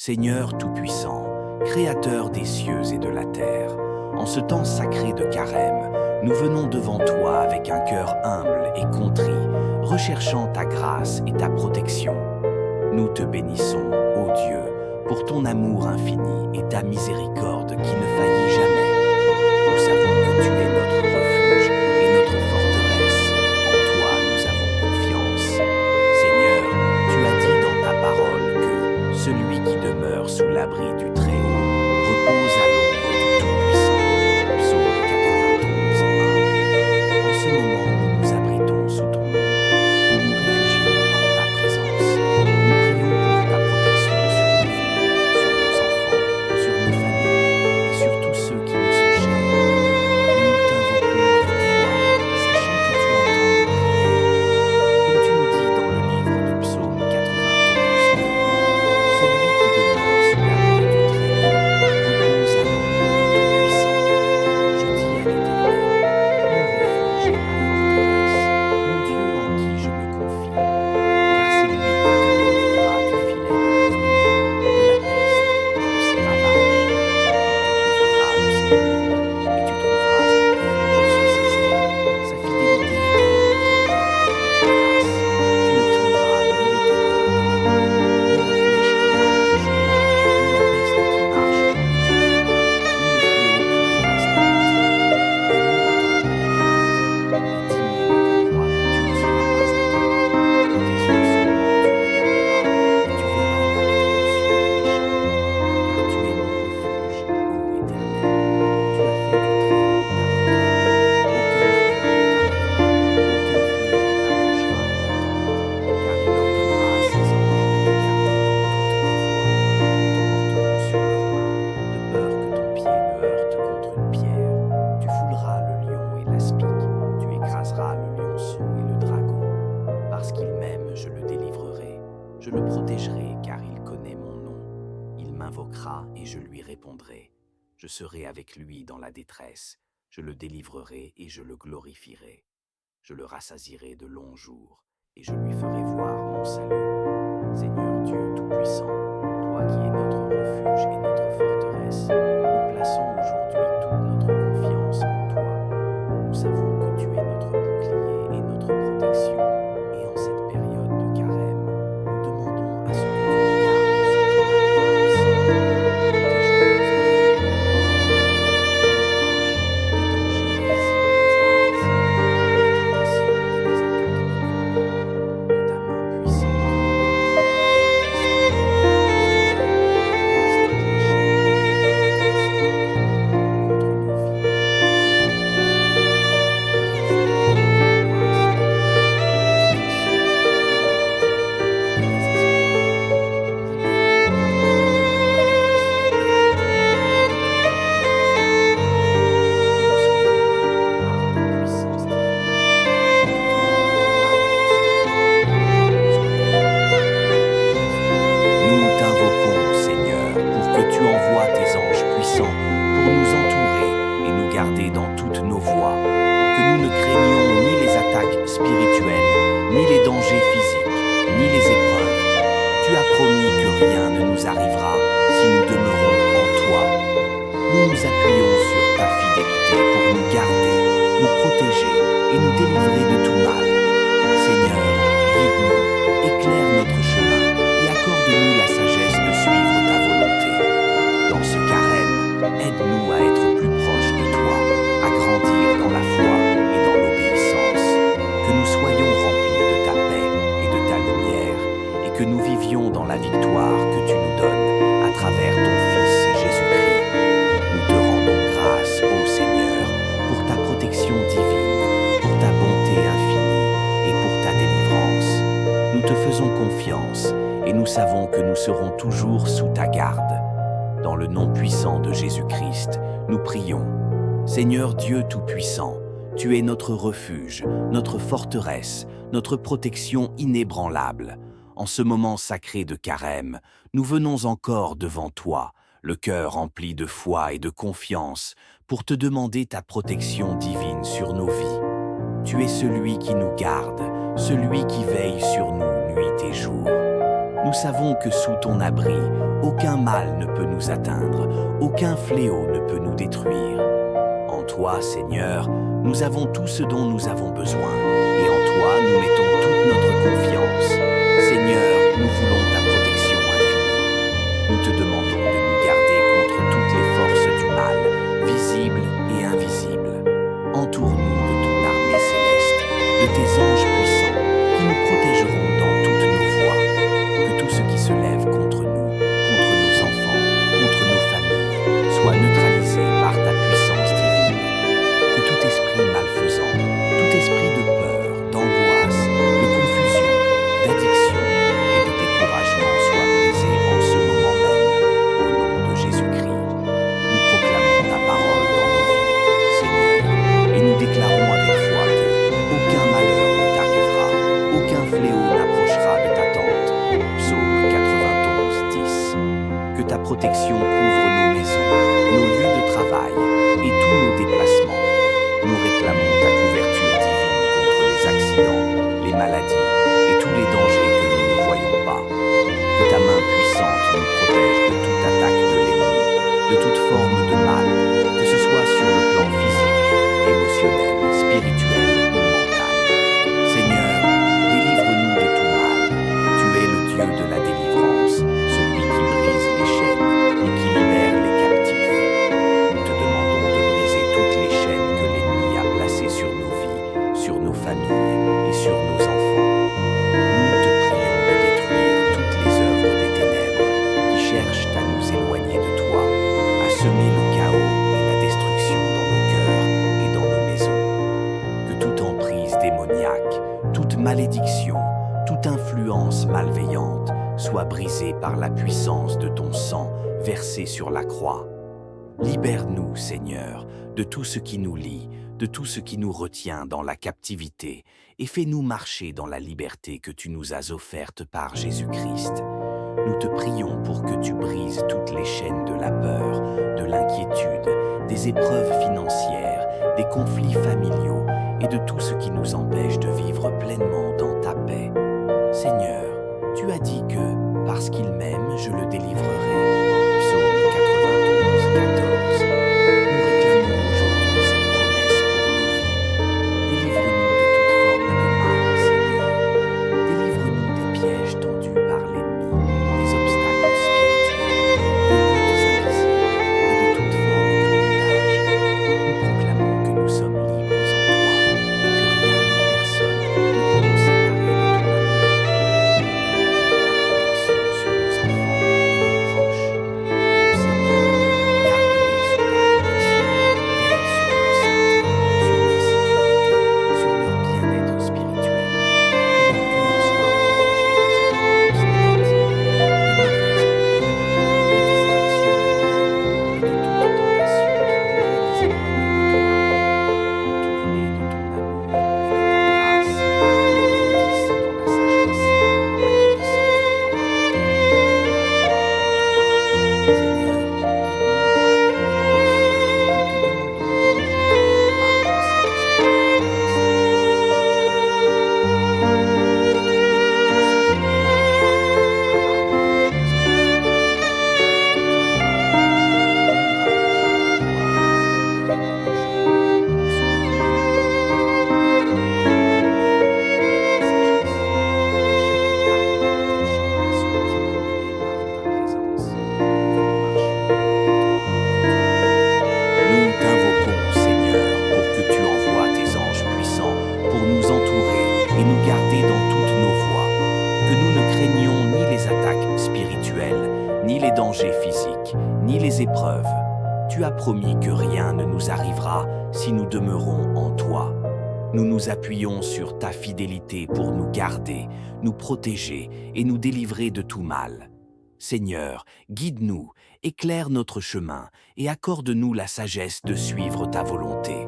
Seigneur Tout-Puissant, Créateur des cieux et de la terre, en ce temps sacré de Carême, nous venons devant toi avec un cœur humble et contrit, recherchant ta grâce et ta protection. Nous te bénissons, ô Dieu, pour ton amour infini et ta miséricorde qui ne faillit jamais. Nous savons que tu es notre refuge et notre forteresse. En toi nous avons confiance. Seigneur, tu as dit dans ta parole que celui qui demeure sous l'abri du Très-Haut repose à l'ombre du Tout-Puissant. Psaume 92, 1. En ce moment, nous nous abritons sous ton ombre. Nous nous réfugions dans ta présence. Nous prions pour ta protection sur nos vies, sur nos enfants, sur nos familles et sur tous ceux qui nous sont chers. Nous t'invoquons avec foi, sachant que tu entends nos prières. Comme tu nous dis dans le livre de Psaume 92, celui qui demeure sous l'abri du Très-Haut repose à l'ombre du Tout-Puissant. Je dis à l'Éternel, mon refuge et ma forteresse, mon Dieu en qui je me confie, car c'est lui qui te délivrera du filet de l'ouvrier, de la peste et de ses ravages. Il te couvrira de ses plumes, et tu trouveras un refuge sous ses ailes. Sa fidélité est un bouclier et une cuirasse. Tu ne craindras ni les terreurs de la nuit, ni la flèche qui vole de jour, ni la peste qui marche dans les ténèbres, ni le fléau qui dévaste à midi. Des mille tomberont à ta côté, et 10 000 à ta droite, tu ne seras pas atteint. De tes yeux seulement tu regarderas, et tu verras la rétribution des méchants. Car tu es mon refuge, ô Éternel. Tu as fait du Très-Haut ta retraite. Aucun malheur ne t'arrivera, aucun fléau n'approchera de ta tente. Car il ordonnera à ses anges de te garder dans toutes tes voies. Ils te porteront sur leurs mains, de peur que ton pied ne heurte contre une pierre. Tu fouleras le lion et l'aspic, tu écraseras le lionceau et le dragon. Parce qu'il m'aime, je le délivrerai. Je le protégerai, car il connaît mon nom. Il m'invoquera et je lui répondrai. Je serai avec lui dans la détresse. Je le délivrerai et je le glorifierai. Je le rassasierai de longs jours et je lui ferai voir mon salut. Seigneur Dieu Tout-Puissant, toi qui es notre refuge et notre forteresse, nous plaçons aujourd'hui toute notre confiance en toi. Nous savons que tu es notre bouclier et notre protection, et en cette période de carême, nous demandons à ce que tu nous gardes sous ton abri puissant. Protège nos enfants, nos proches, des dangers visibles et invisibles, des tentations et des attaques de l'ennemi. Que ta main puissante nous protège à chaque instant. Seigneur, brise toutes les chaînes et toutes les maîtresses de l'ennemi contre nos vies. Libère ton peuple, brise les liens d'angoisse, de peur, de frustration, de maladie et de désespoir. Libère-nous de tout mal, de l'addiction et de toute puissance divine. Que nous soyons Nous t'invoquons, Seigneur, pour que tu envoies tes anges puissants pour nous entourer et nous garder dans toutes nos voies, que nous ne craignions ni les attaques spirituelles, ni les dangers physiques, ni les épreuves. Tu as promis que rien ne nous arrivera si nous demeurons en toi. Nous nous appuyons sur ta fidélité pour nous garder, nous protéger et nous délivrer de tout mal. Seigneur, guide-nous, éclaire notre chemin et accorde-nous la sagesse de suivre ta volonté. Dans ce carême, aide-nous à être plus proches de toi, à grandir dans la foi et dans l'obéissance, que nous soyons remplis de ta paix et de ta lumière, et que nous vivions dans la victoire que tu nous donnes à travers ton Fils Jésus-Christ. Nous te rendons grâce, ô Seigneur, pour ta protection divine, pour ta bonté infinie et pour ta délivrance. Nous te faisons confiance et nous savons que nous serons toujours sous ta garde. Dans le nom puissant de Jésus-Christ, nous prions. Seigneur Dieu Tout-Puissant, tu es notre refuge, notre forteresse, notre protection inébranlable. En ce moment sacré de carême, nous venons encore devant toi, le cœur rempli de foi et de confiance, pour te demander ta protection divine sur nos vies. Tu es celui qui nous garde, celui qui veille sur nous nuit et jour. Nous savons que sous ton abri, aucun mal ne peut nous atteindre, aucun fléau ne peut nous détruire. En toi, Seigneur, nous avons tout ce dont nous avons besoin, et en toi, nous mettons toute notre confiance. Seigneur, nous voulons ta protection infinie. Nous te demandons de nous garder contre toutes les forces du mal, visibles et invisibles. Entoure-nous de ton armée céleste, de tes anges puissants, qui nous protégeront dans toutes nos voies. Que tout ce qui se lève contre nous, contre nos enfants, contre nos familles, soit neutralisé par ta puissance divine. Que tout esprit malfaisant, tout esprit de peur, d'angoisse, de confusion, d'addiction et de découragement soit brisé en ce moment même, au nom de Jésus-Christ. Nous proclamons ta parole dans nos vies, Seigneur, et nous déclarons avec foi que aucun malheur ne t'arrivera, aucun fléau n'approchera de ta tente. Psaume 91, 10. Que ta protection couvre nos maisons, nos lieux de travail et tous nos déplacements. Nous réclamons ta couverture divine contre les accidents, les maladies et tous les dangers que nous ne voyons pas. Que ta main puissante nous protège de toute attaque de l'ennemi, de toute forme de mal, que ce soit sur le plan physique, émotionnel, spirituel ou mental. Seigneur, délivre-nous de tout mal. Tu es le Dieu de la délivrance, celui qui brise les chaînes et qui libère les captifs. Nous te demandons de briser toutes les chaînes que l'ennemi a placées sur nos vies, sur nos familles et sur nos enfants. Nous te prions de détruire toutes les œuvres des ténèbres qui cherchent à nous éloigner de toi, à semer le chaos et la destruction dans nos cœurs et dans nos maisons. Que toute emprise démoniaque, toute malédiction, toute influence malveillante soit brisée par la puissance de ton sang versé sur la croix. Libère-nous, Seigneur, de tout ce qui nous lie, de tout ce qui nous retient dans la captivité, et fais-nous marcher dans la liberté que tu nous as offerte par Jésus-Christ. Nous te prions pour que tu brises toutes les chaînes de la peur, de l'inquiétude, des épreuves financières, des conflits familiaux et de tout ce qui nous empêche de vivre pleinement dans ta paix. Seigneur, tu as dit que, parce qu'il m'aime, je le délivrerai. Psaume 92, 14. Nous réclamons aujourd'hui cette promesse pour nos vies. Délivre-nous de toute forme de mal, Seigneur. Délivre-nous des pièges tendus par l'ennemi, des obstacles spirituels, des luttes invisibles et de toute forme de bondage. Nous proclamons que nous sommes libres en toi et que rien ni personne ne peut nous séparer de ton amour. Ta protection sur nos enfants et nos proches. Seigneur, garde-les sous ta protection, veille sur leur santé, sur leur sécurité, sur leur bien-être spirituel. Que leur cœur soit protégé des influences négatives, des mauvaises ondes, des distractions mondaines et de toute tentation qui pourrait les éloigner de toi. Entoure-les de ton amour et de ta grâce, qu'ils grandissent dans la sagesse, dans la connaissance de ta volonté. Seigneur, guide-nous dans la Nous t'invoquons, Seigneur, pour que tu envoies tes anges puissants pour nous entourer et nous garder dans toutes nos voies, que nous ne craignons ni les attaques spirituelles, ni les dangers physiques, ni les épreuves. Tu as promis que rien ne nous arrivera si nous demeurons en toi. Nous nous appuyons sur ta fidélité pour nous garder, nous protéger et nous délivrer de tout mal. Seigneur, guide-nous, éclaire notre chemin et accorde-nous la sagesse de suivre ta volonté.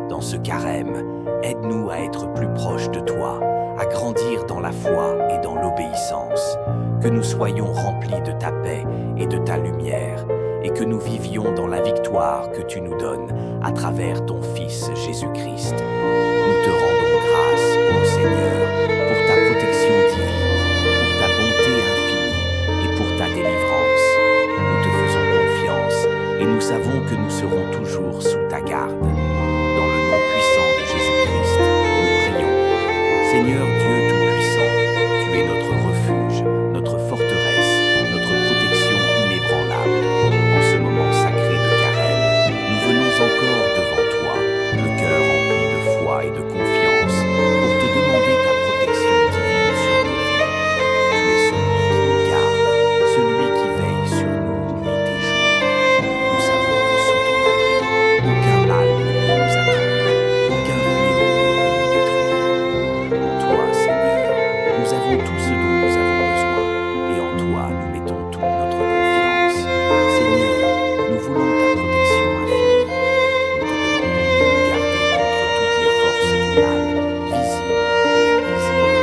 Dans ce carême, aide-nous à être plus proches de toi, à grandir dans la foi et dans l'obéissance, que nous soyons remplis de ta paix et de ta lumière, et que nous vivions dans la victoire que tu nous donnes à travers ton Fils Jésus-Christ. Nous te rendons grâce, ô Seigneur, pour ta protection divine, pour ta bonté infinie et pour ta délivrance. savons que nous serons toujours sous ta garde. Dans le nom puissant de Jésus-Christ, nous prions. Seigneur Dieu Tout-Puissant, tu es notre refuge, notre forteresse, notre protection inébranlable. En ce moment sacré de carême, nous venons encore devant toi, le cœur rempli de foi et de confiance, pour te demander ta protection divine sur nos vies. Tu es celui qui nous garde, celui qui veille sur nous nuit et jour. Nous savons que sous ton abri, aucun mal ne peut nous atteindre, aucun fléau ne peut nous détruire. En toi, Seigneur, nous avons tout ce dont nous avons besoin, et en toi nous mettons toute notre confiance. Seigneur, nous voulons ta protection infinie. Nous te demandons de nous garder contre toutes les forces du mal, visibles et invisibles.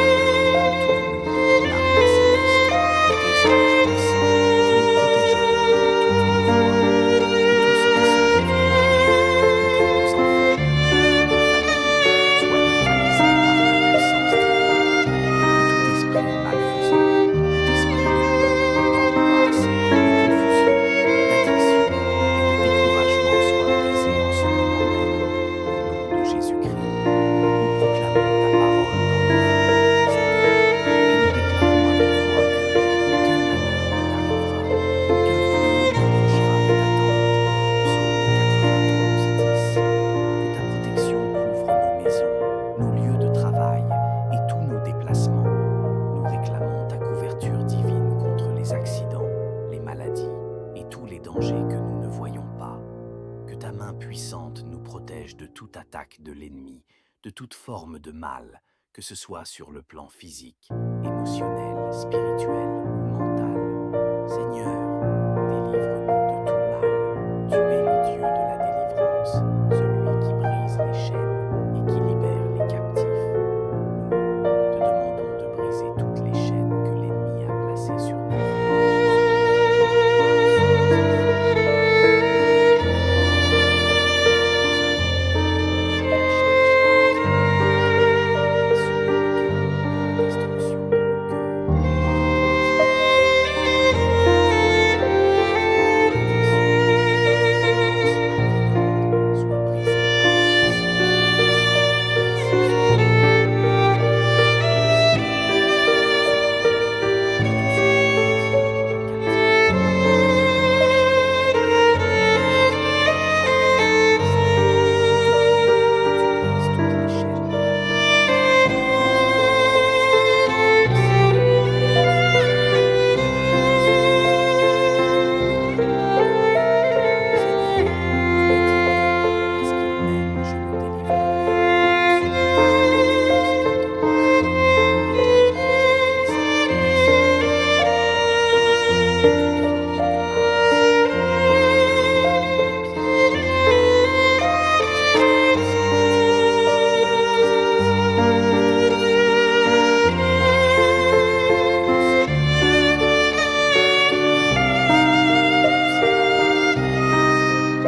Entoure-nous de ton arme céleste, de tes anges puissants, qui nous protégeront dans toutes nos voies. Que tout ce qui se lève contre nous, contre nos enfants, contre nos familles, soit neutralisé par ta puissance divine. Que tout esprit malfaisant, tout esprit de peur, d'angoisse, de confusion, d'addiction et de découragement soit brisé en ce moment même. Au nom de Jésus-Christ, nous proclamons ta parole dans nos vies, Seigneur, et nous déclarons avec foi que aucun malheur ne t'arrivera, aucun fléau n'approchera de ta tente. Psaume 93, 10. Que ta protection couvre nos maisons, nos lieux de travail et tous nos déplacements. Nous réclamons ta couverture divine contre les accidents, les maladies et tous les dangers que nous ne voyons pas. Que ta main puissante nous protège de toute attaque de l'ennemi, de toute forme de mal, que ce soit sur le plan physique, émotionnel, spirituel ou mental. Seigneur, délivre-nous de tout mal. Tu es le Dieu de la délivrance, celui qui brise les chaînes et qui libère les captifs. Nous te demandons de briser toutes les chaînes que l'ennemi a placées sur nos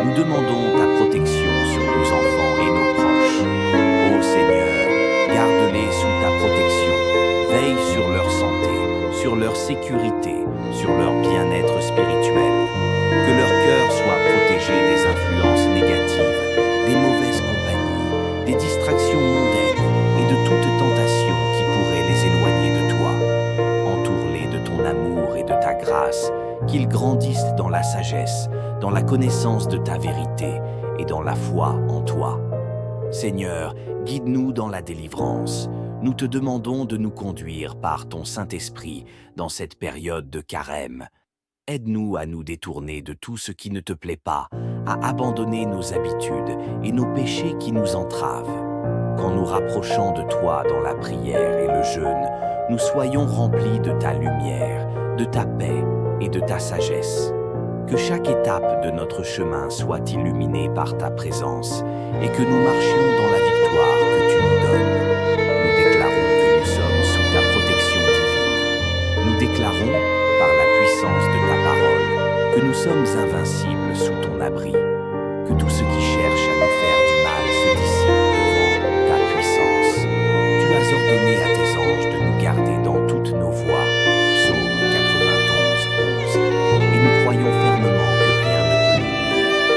Nous demandons ta protection sur nos enfants et nos proches. Ô Seigneur, garde-les sous ta protection. Veille sur leur santé, sur leur sécurité, sur leur bien-être spirituel. Que leur cœur soit protégé des influences négatives, des mauvaises compagnies, des distractions mondaines et de toute tentation qui pourrait les éloigner de toi. Entoure-les de ton amour et de ta grâce, qu'ils grandissent dans la sagesse, dans la connaissance de ta vérité et dans la foi en toi. Seigneur, guide-nous dans la délivrance. Nous te demandons de nous conduire par ton Saint-Esprit dans cette période de carême. Aide-nous à nous détourner de tout ce qui ne te plaît pas, à abandonner nos habitudes et nos péchés qui nous entravent. Qu'en nous rapprochant de toi dans la prière et le jeûne, nous soyons remplis de ta lumière, de ta paix et de ta sagesse. Que chaque étape de notre chemin soit illuminée par ta présence et que nous marchions dans la victoire que tu nous donnes. Nous déclarons que nous sommes sous ta protection divine. Nous déclarons, par la puissance de ta parole, que nous sommes invincibles sous ton abri. Que tout ce qui cherche à nous faire du mal se dissipe devant ta puissance. Tu as ordonné à tes anges de nous garder dans toutes nos voies. Psaume 91, 11. Et nous croyons fermement que rien ne peut nous nuire.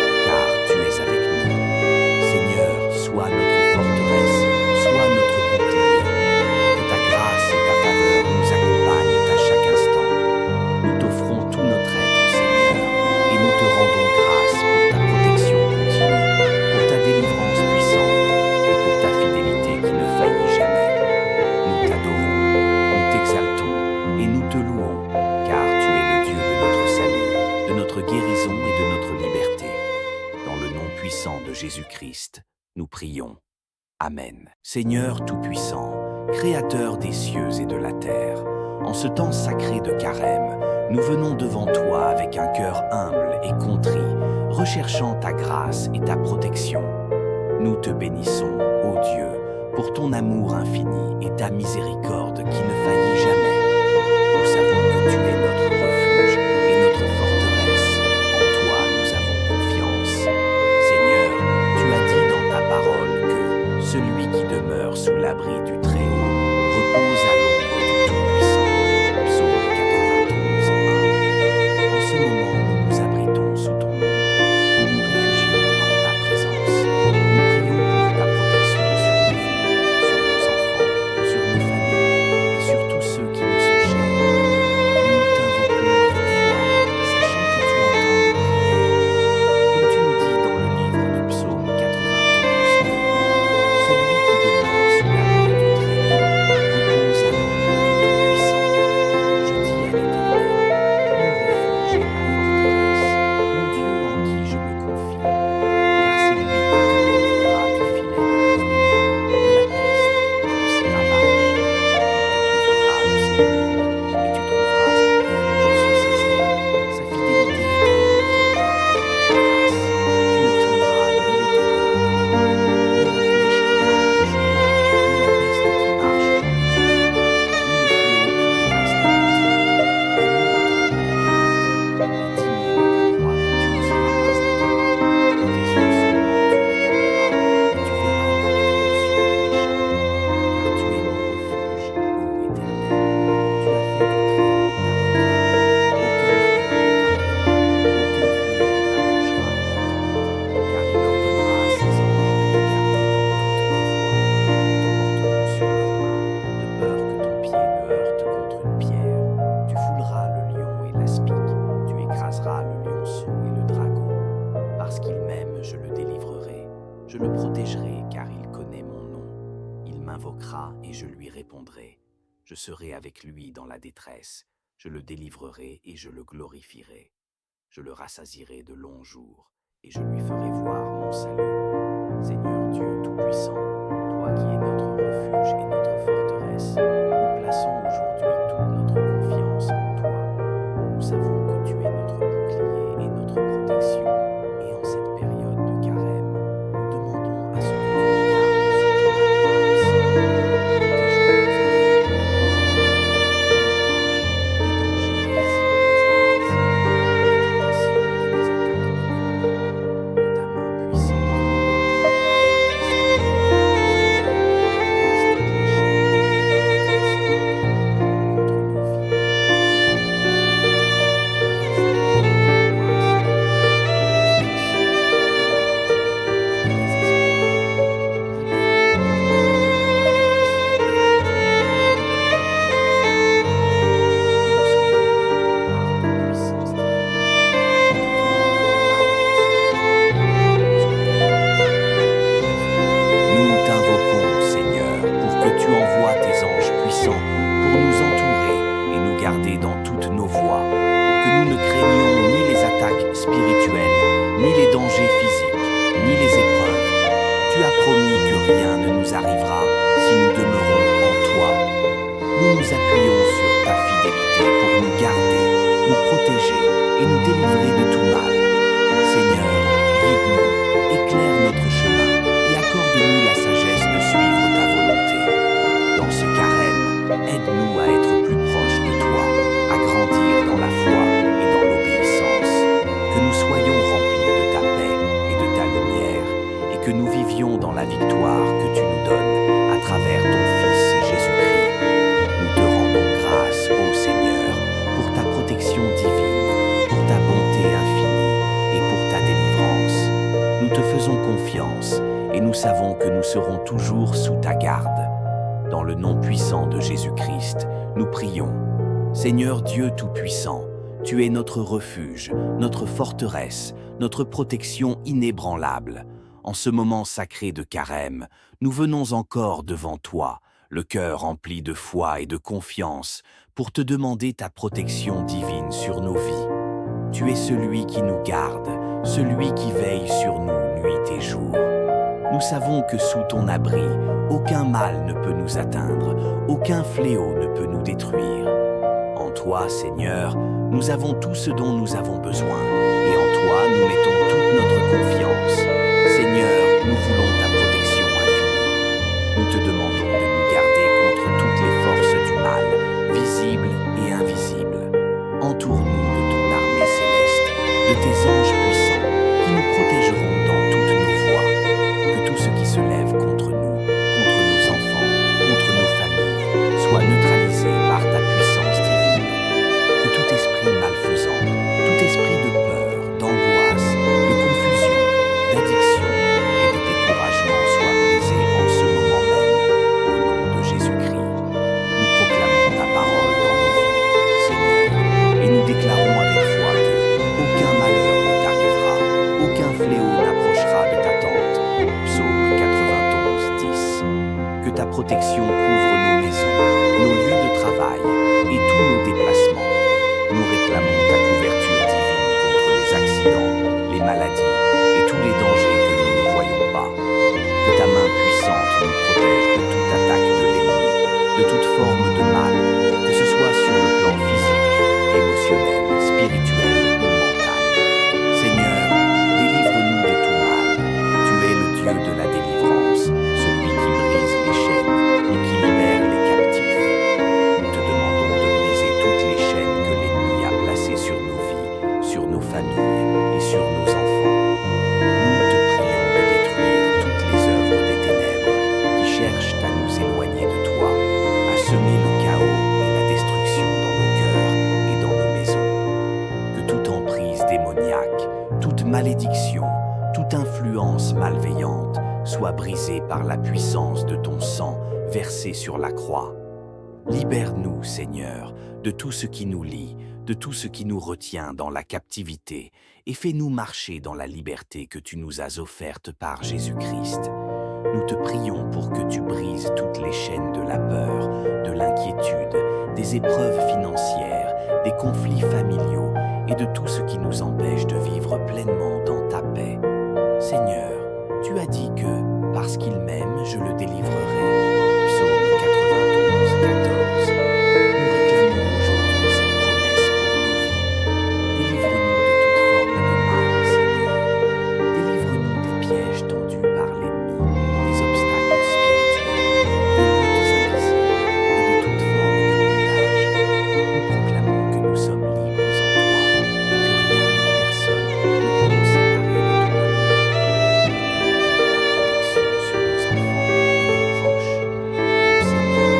de notre guérison et de notre liberté. Dans le nom puissant de Jésus-Christ, nous prions. Amen. Seigneur Tout-Puissant, Créateur des cieux et de la terre, en ce temps sacré de Carême, nous venons devant toi avec un cœur humble et contrit, recherchant ta grâce et ta protection. Nous te bénissons, ô Dieu, pour ton amour infini et ta miséricorde qui ne faillit jamais. Nous savons que tu es notre refuge et notre forteresse. En toi nous avons confiance. Seigneur, tu as dit dans ta parole que celui qui demeure sous l'abri du Très-Haut repose à l'ombre du Tout-Puissant. Psaume 92, 1. En ce moment, nous nous abritons sous ton ombre. Nous nous réfugions dans ta présence. Nous prions pour ta protection sur nos vies, sur nos enfants, sur nos familles et sur tous ceux qui nous sont chers. Nous t'invoquons avec foi, sachant que tu entends nos prières. Comme tu nous dis dans le livre de Psaume 92, celui qui demeure sous l'abri du Très-Haut repose à l'ombre du Tout-Puissant. Je dis à l'Éternel, mon refuge et ma forteresse, mon Dieu en qui je me confie, car c'est lui qui te délivrera du filet de l'ouvrier, de la peste et de ses ravages. Il te couvrira de ses plumes, et tu trouveras un refuge sous ses ailes. Sa fidélité est un bouclier et une cuirasse. Tu ne craindras ni les terreurs de la nuit, ni la flèche qui vole de jour, ni la peste qui marche dans les ténèbres, ni le fléau qui dévaste à midi. Un mot tombe à ta droite, et 10 000 à ta droite, tu ne seras pas atteint. De tes yeux seulement tu regarderas, et tu verras la rétribution des méchants. Car tu es mon refuge, ô Éternel. Tu as fait du Très-Haut ta retraite. Aucun malheur ne t'arrivera, aucun fléau n'approchera de ta tente. Car il ordonnera à ses anges de te garder dans toutes tes voies. Ils te porteront sur leurs mains, de peur que ton pied ne heurte contre une pierre. Tu fouleras le lion et l'aspic, tu écraseras le lionceau et le dragon. Parce qu'il m'aime, je le délivrerai. Je le protégerai, car il connaît mon nom. Il m'invoquera et je lui répondrai. Je serai avec lui dans la détresse. Je le délivrerai et je le glorifierai. Je le rassasierai de longs jours et je lui ferai voir mon salut. Seigneur Dieu Tout-Puissant, toi qui es notre refuge et notre forteresse, nous plaçons aujourd'hui toute notre confiance en toi. Nous savons que tu es notre bouclier et notre protection, et en cette période de carême, nous demandons à ce que tu nous gardes sous ton abri puissant. Protège nos enfants, nos proches, des dangers visibles et invisibles, des tentations et des attaques de l'ennemi. Que ta main puissante nous protège à chaque instant. Dans toutes nos voies, que nous ne craignions ni les attaques spirituelles, ni les dangers physiques, ni les épreuves. Tu as promis que rien ne nous arrivera si nous demeurons en toi. Nous nous appuyons sur ta fidélité pour nous garder, nous protéger et nous délivrer de tout mal. Seigneur, guide-nous, éclaire notre chemin et accorde-nous la sagesse de suivre ta volonté. Dans ce carême, aide-nous à être plus proches de toi, à grandir dans la foi et dans l'obéissance, que nous soyons remplis de ta paix et de ta lumière, et que nous vivions dans la victoire que tu nous donnes à travers ton Fils Jésus-Christ. Nous te rendons grâce, ô Seigneur, pour ta protection divine, pour ta bonté infinie et pour ta délivrance. Nous te faisons confiance et nous savons que nous serons toujours sous ta garde. Dans le nom puissant de Jésus-Christ, nous prions. Seigneur Dieu Tout-Puissant, tu es notre refuge, notre forteresse, notre protection inébranlable. En ce moment sacré de carême, nous venons encore devant toi, le cœur rempli de foi et de confiance, pour te demander ta protection divine sur nos vies. Tu es celui qui nous garde, celui qui veille sur nous nuit et jour. Nous savons que sous ton abri, aucun mal ne peut nous atteindre, aucun fléau ne peut nous détruire. En toi, Seigneur, nous avons tout ce dont nous avons besoin, et en toi, nous mettons toute notre confiance. Seigneur, nous voulons ta protection infinie. Nous te demandons de nous garder contre toutes les forces du mal, visibles et invisibles. Entoure-nous de ton armée céleste, de tes anges puissants, qui nous protégeront dans toutes nos voies. Que tout ce qui se lève contre nous, contre nos enfants, contre nos familles, soit neutralisé par ta puissance divine. Que tout esprit malfaisant, tout esprit de peur, d'angoisse, de confusion, d'addiction et de découragement soit brisé en ce moment même, au nom de Jésus-Christ. Nous proclamons ta parole dans nos vies, Seigneur, et nous déclarons avec foi que aucun malheur ne t'arrivera, aucun fléau n'approchera de ta tente. Psaume 91, 10. Que ta protection couvre nos maisons, nos lieux de travail et tous nos déplacements. Nous réclamons ta couverture divine contre les accidents, les maladies et tous les dangers que nous ne voyons pas. Que ta main puissante nous protège de toute attaque de l'ennemi, de toute forme de mal, que ce soit sur le plan physique, émotionnel, spirituel ou mental. Seigneur, délivre-nous de tout mal. Tu es le Dieu de la délivrance, celui qui brise les chaînes et qui libère les captifs. Nous te demandons de briser toutes les chaînes que l'ennemi a placées sur nos vies, sur nos familles et sur nos enfants. Nous te prions de détruire toutes les œuvres des ténèbres qui cherchent à nous éloigner de toi, à semer le chaos et la destruction dans nos cœurs et dans nos maisons. Que toute emprise démoniaque, toute malédiction, toute influence malveillante soit brisée par la puissance de ton sang versé sur la croix. Libère-nous, Seigneur, de tout ce qui nous lie, de tout ce qui nous retient dans la captivité, et fais-nous marcher dans la liberté que tu nous as offerte par Jésus-Christ. Nous te prions pour que tu brises toutes les chaînes de la peur, de l'inquiétude, des épreuves financières, des conflits familiaux et de tout ce qui nous empêche de vivre pleinement dans ta paix. Seigneur, tu as dit que, parce qu'il m'aime, je le délivrerai. Psaume 92, 14. Nous réclamons aujourd'hui cette promesse pour nos vies. Délivre-nous de toute forme de mal, Seigneur. Délivre-nous des pièges tendus par l'ennemi, des obstacles spirituels, des luttes invisibles et de toute forme de bondage. Nous proclamons que nous sommes libres en toi et que rien ni personne ne peut nous séparer de ton amour. Sur nos enfants et nos proches. Seigneur,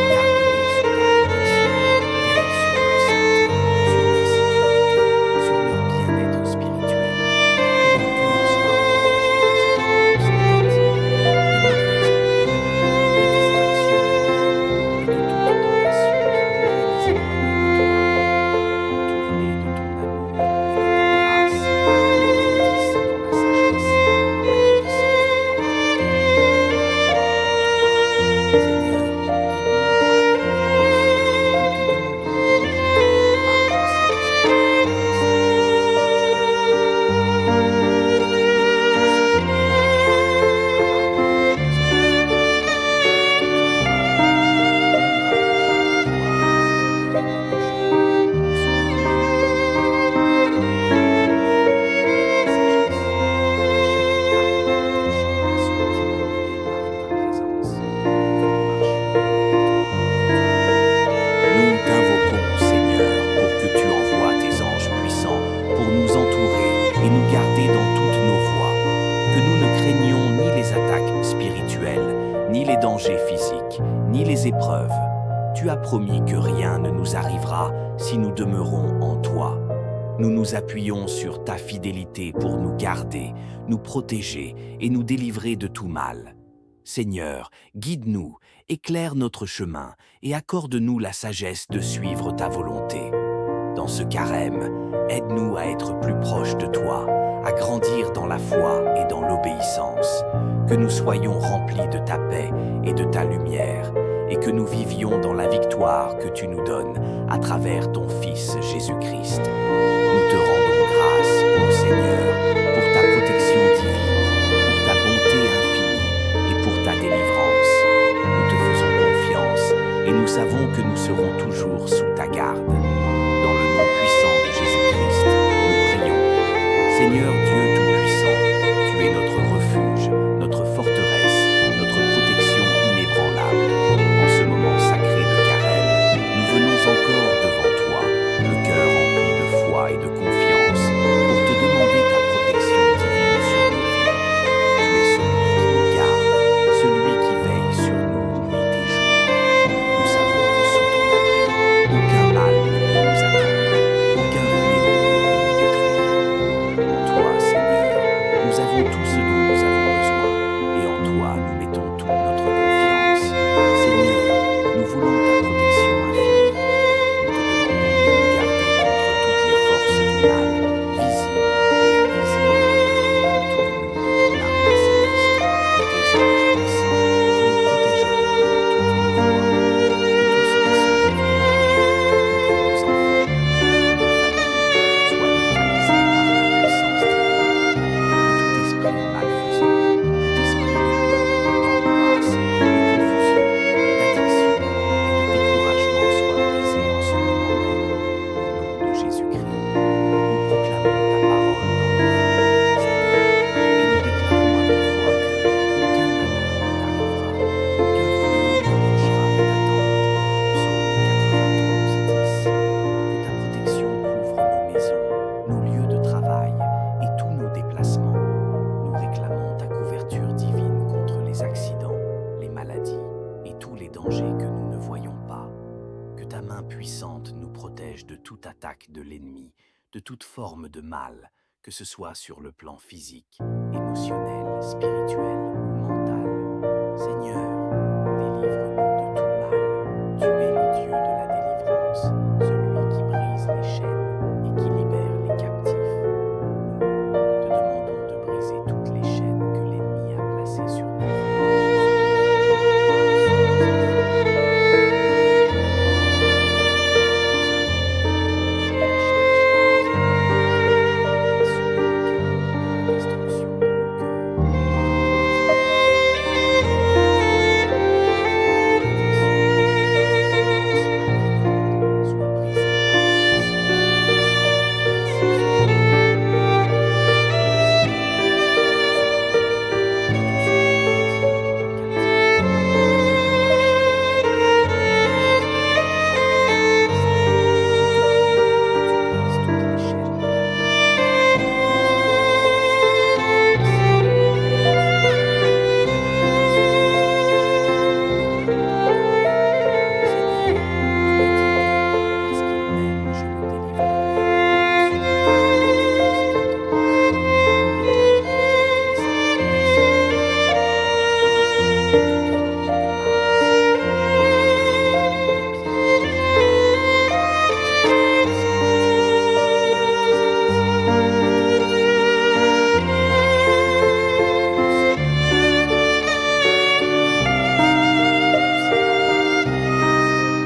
garde-les sous ta protection, veille sur leur santé, sur leur sécurité, sur leur bien-être spirituel. Que leur cœur soit protégé des influences négatives, des mauvaises opinions, des distractions et de toute tentation qui pourrait les éloigner de toi. Entoure-les de ton amour et de ta grâce, qu'ils grandissent dans la sagesse, dans la connaissance de ta volonté. Seigneur, guide-nous dans la Nous t'invoquons, Seigneur, pour que tu envoies tes anges puissants pour nous entourer et nous garder dans toutes nos voies, que nous ne craignions ni les attaques spirituelles, ni les dangers physiques, ni les épreuves. Tu as promis que rien ne nous arrivera si nous demeurons en toi. Nous nous appuyons sur ta fidélité pour nous garder, nous protéger et nous délivrer de tout mal. Seigneur, guide-nous, éclaire notre chemin et accorde-nous la sagesse de suivre ta volonté. Dans ce carême, aide-nous à être plus proches de toi, à grandir dans la foi et dans l'obéissance, que nous soyons remplis de ta paix et de ta lumière, et que nous vivions dans la victoire que tu nous donnes à travers ton Fils Jésus-Christ. Nous te rendons Seigneur Dieu Tout-Puissant, tu es notre refuge, notre forteresse, notre protection inébranlable. En ce moment sacré de carême, nous venons encore devant toi, le cœur rempli de foi et de confiance, pour te demander ta protection divine sur nos vies. Tu es celui qui nous garde, celui qui veille sur nous nuit et jour. Nous savons que sous ton abri, aucun mal ne peut nous atteindre, aucun fléau ne peut nous détruire. En toi, Seigneur, nous avons tout ce dont nous avons besoin, et en toi nous mettons toute notre confiance. Seigneur, nous voulons ta protection infinie. Nous te demandons de nous garder contre toutes les forces du mal, visibles et invisibles. Entoure-nous de ton armée céleste, de tes anges puissants, qui nous protégeront dans toutes nos voies. Que tout ce qui se lève contre nous, contre nos enfants, contre nos familles, soit neutralisé par ta puissance divine. Que tout esprit malfaisant, tout esprit de peur, d'angoisse, de confusion, d'addiction et de découragement soit brisé en ce moment même. Au nom de Jésus-Christ, nous proclamons ta parole dans nos vies, Seigneur, et nous déclarons avec foi que aucun malheur ne t'arrivera, aucun fléau n'approchera de ta tente. Psaume 91, 10. Que ta protection couvre nos maisons, nos lieux de travail et tous nos déplacements. Nous réclamons ta couverture divine contre les accidents, les maladies et tous les dangers que nous ne voyons pas. Que ta main puissante nous protège de toute attaque de l'ennemi, de toute forme de mal, que ce soit sur le plan physique, émotionnel, spirituel ou mental. Seigneur, délivre-nous de tout mal. Tu es le Dieu de la délivrance, celui qui brise les chaînes et qui libère les captifs. Nous te demandons de briser toutes les chaînes que l'ennemi a placées sur nos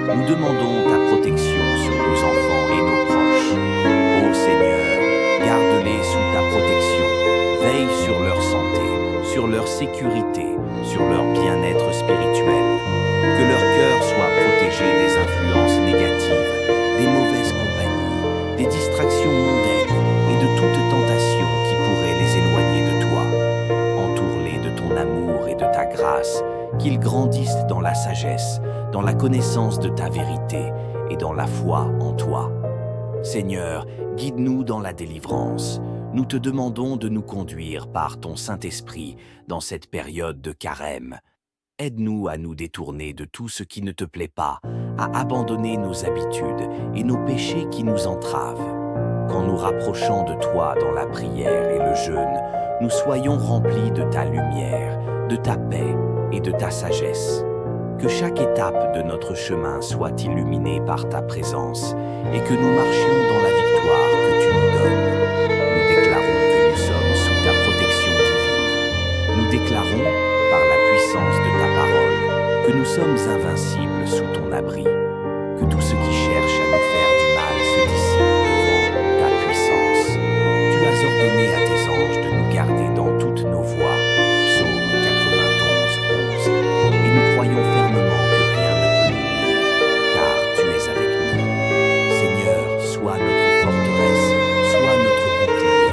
Nous demandons ta protection sur nos enfants et nos proches. Ô Seigneur, garde-les sous ta protection. Veille sur leur santé, sur leur sécurité, sur leur bien-être spirituel. Que leur cœur soit protégé des influences négatives, des mauvaises compagnies, des distractions mondaines et de toute tentation qui pourrait les éloigner de toi. Entoure-les de ton amour et de ta grâce, qu'ils grandissent dans la sagesse, dans la connaissance de ta vérité et dans la foi en toi. Seigneur, guide-nous dans la délivrance. Nous te demandons de nous conduire par ton Saint-Esprit dans cette période de carême. Aide-nous à nous détourner de tout ce qui ne te plaît pas, à abandonner nos habitudes et nos péchés qui nous entravent. Qu'en nous rapprochant de toi dans la prière et le jeûne, nous soyons remplis de ta lumière, de ta paix et de ta sagesse. Que chaque étape de notre chemin soit illuminée par ta présence et que nous marchions dans la victoire que tu nous donnes. Nous déclarons que nous sommes sous ta protection divine. Nous déclarons, par la puissance de ta parole, que nous sommes invincibles sous ton abri. Que tout ce qui cherche à nous faire du mal se dissipe devant ta puissance. Tu as ordonné à tes anges de nous garder dans toutes nos voies. Psaume 91, 11. Et nous croyons fermement que rien ne peut nous nuire, car tu es avec nous. Seigneur, sois notre forteresse, sois notre bouclier.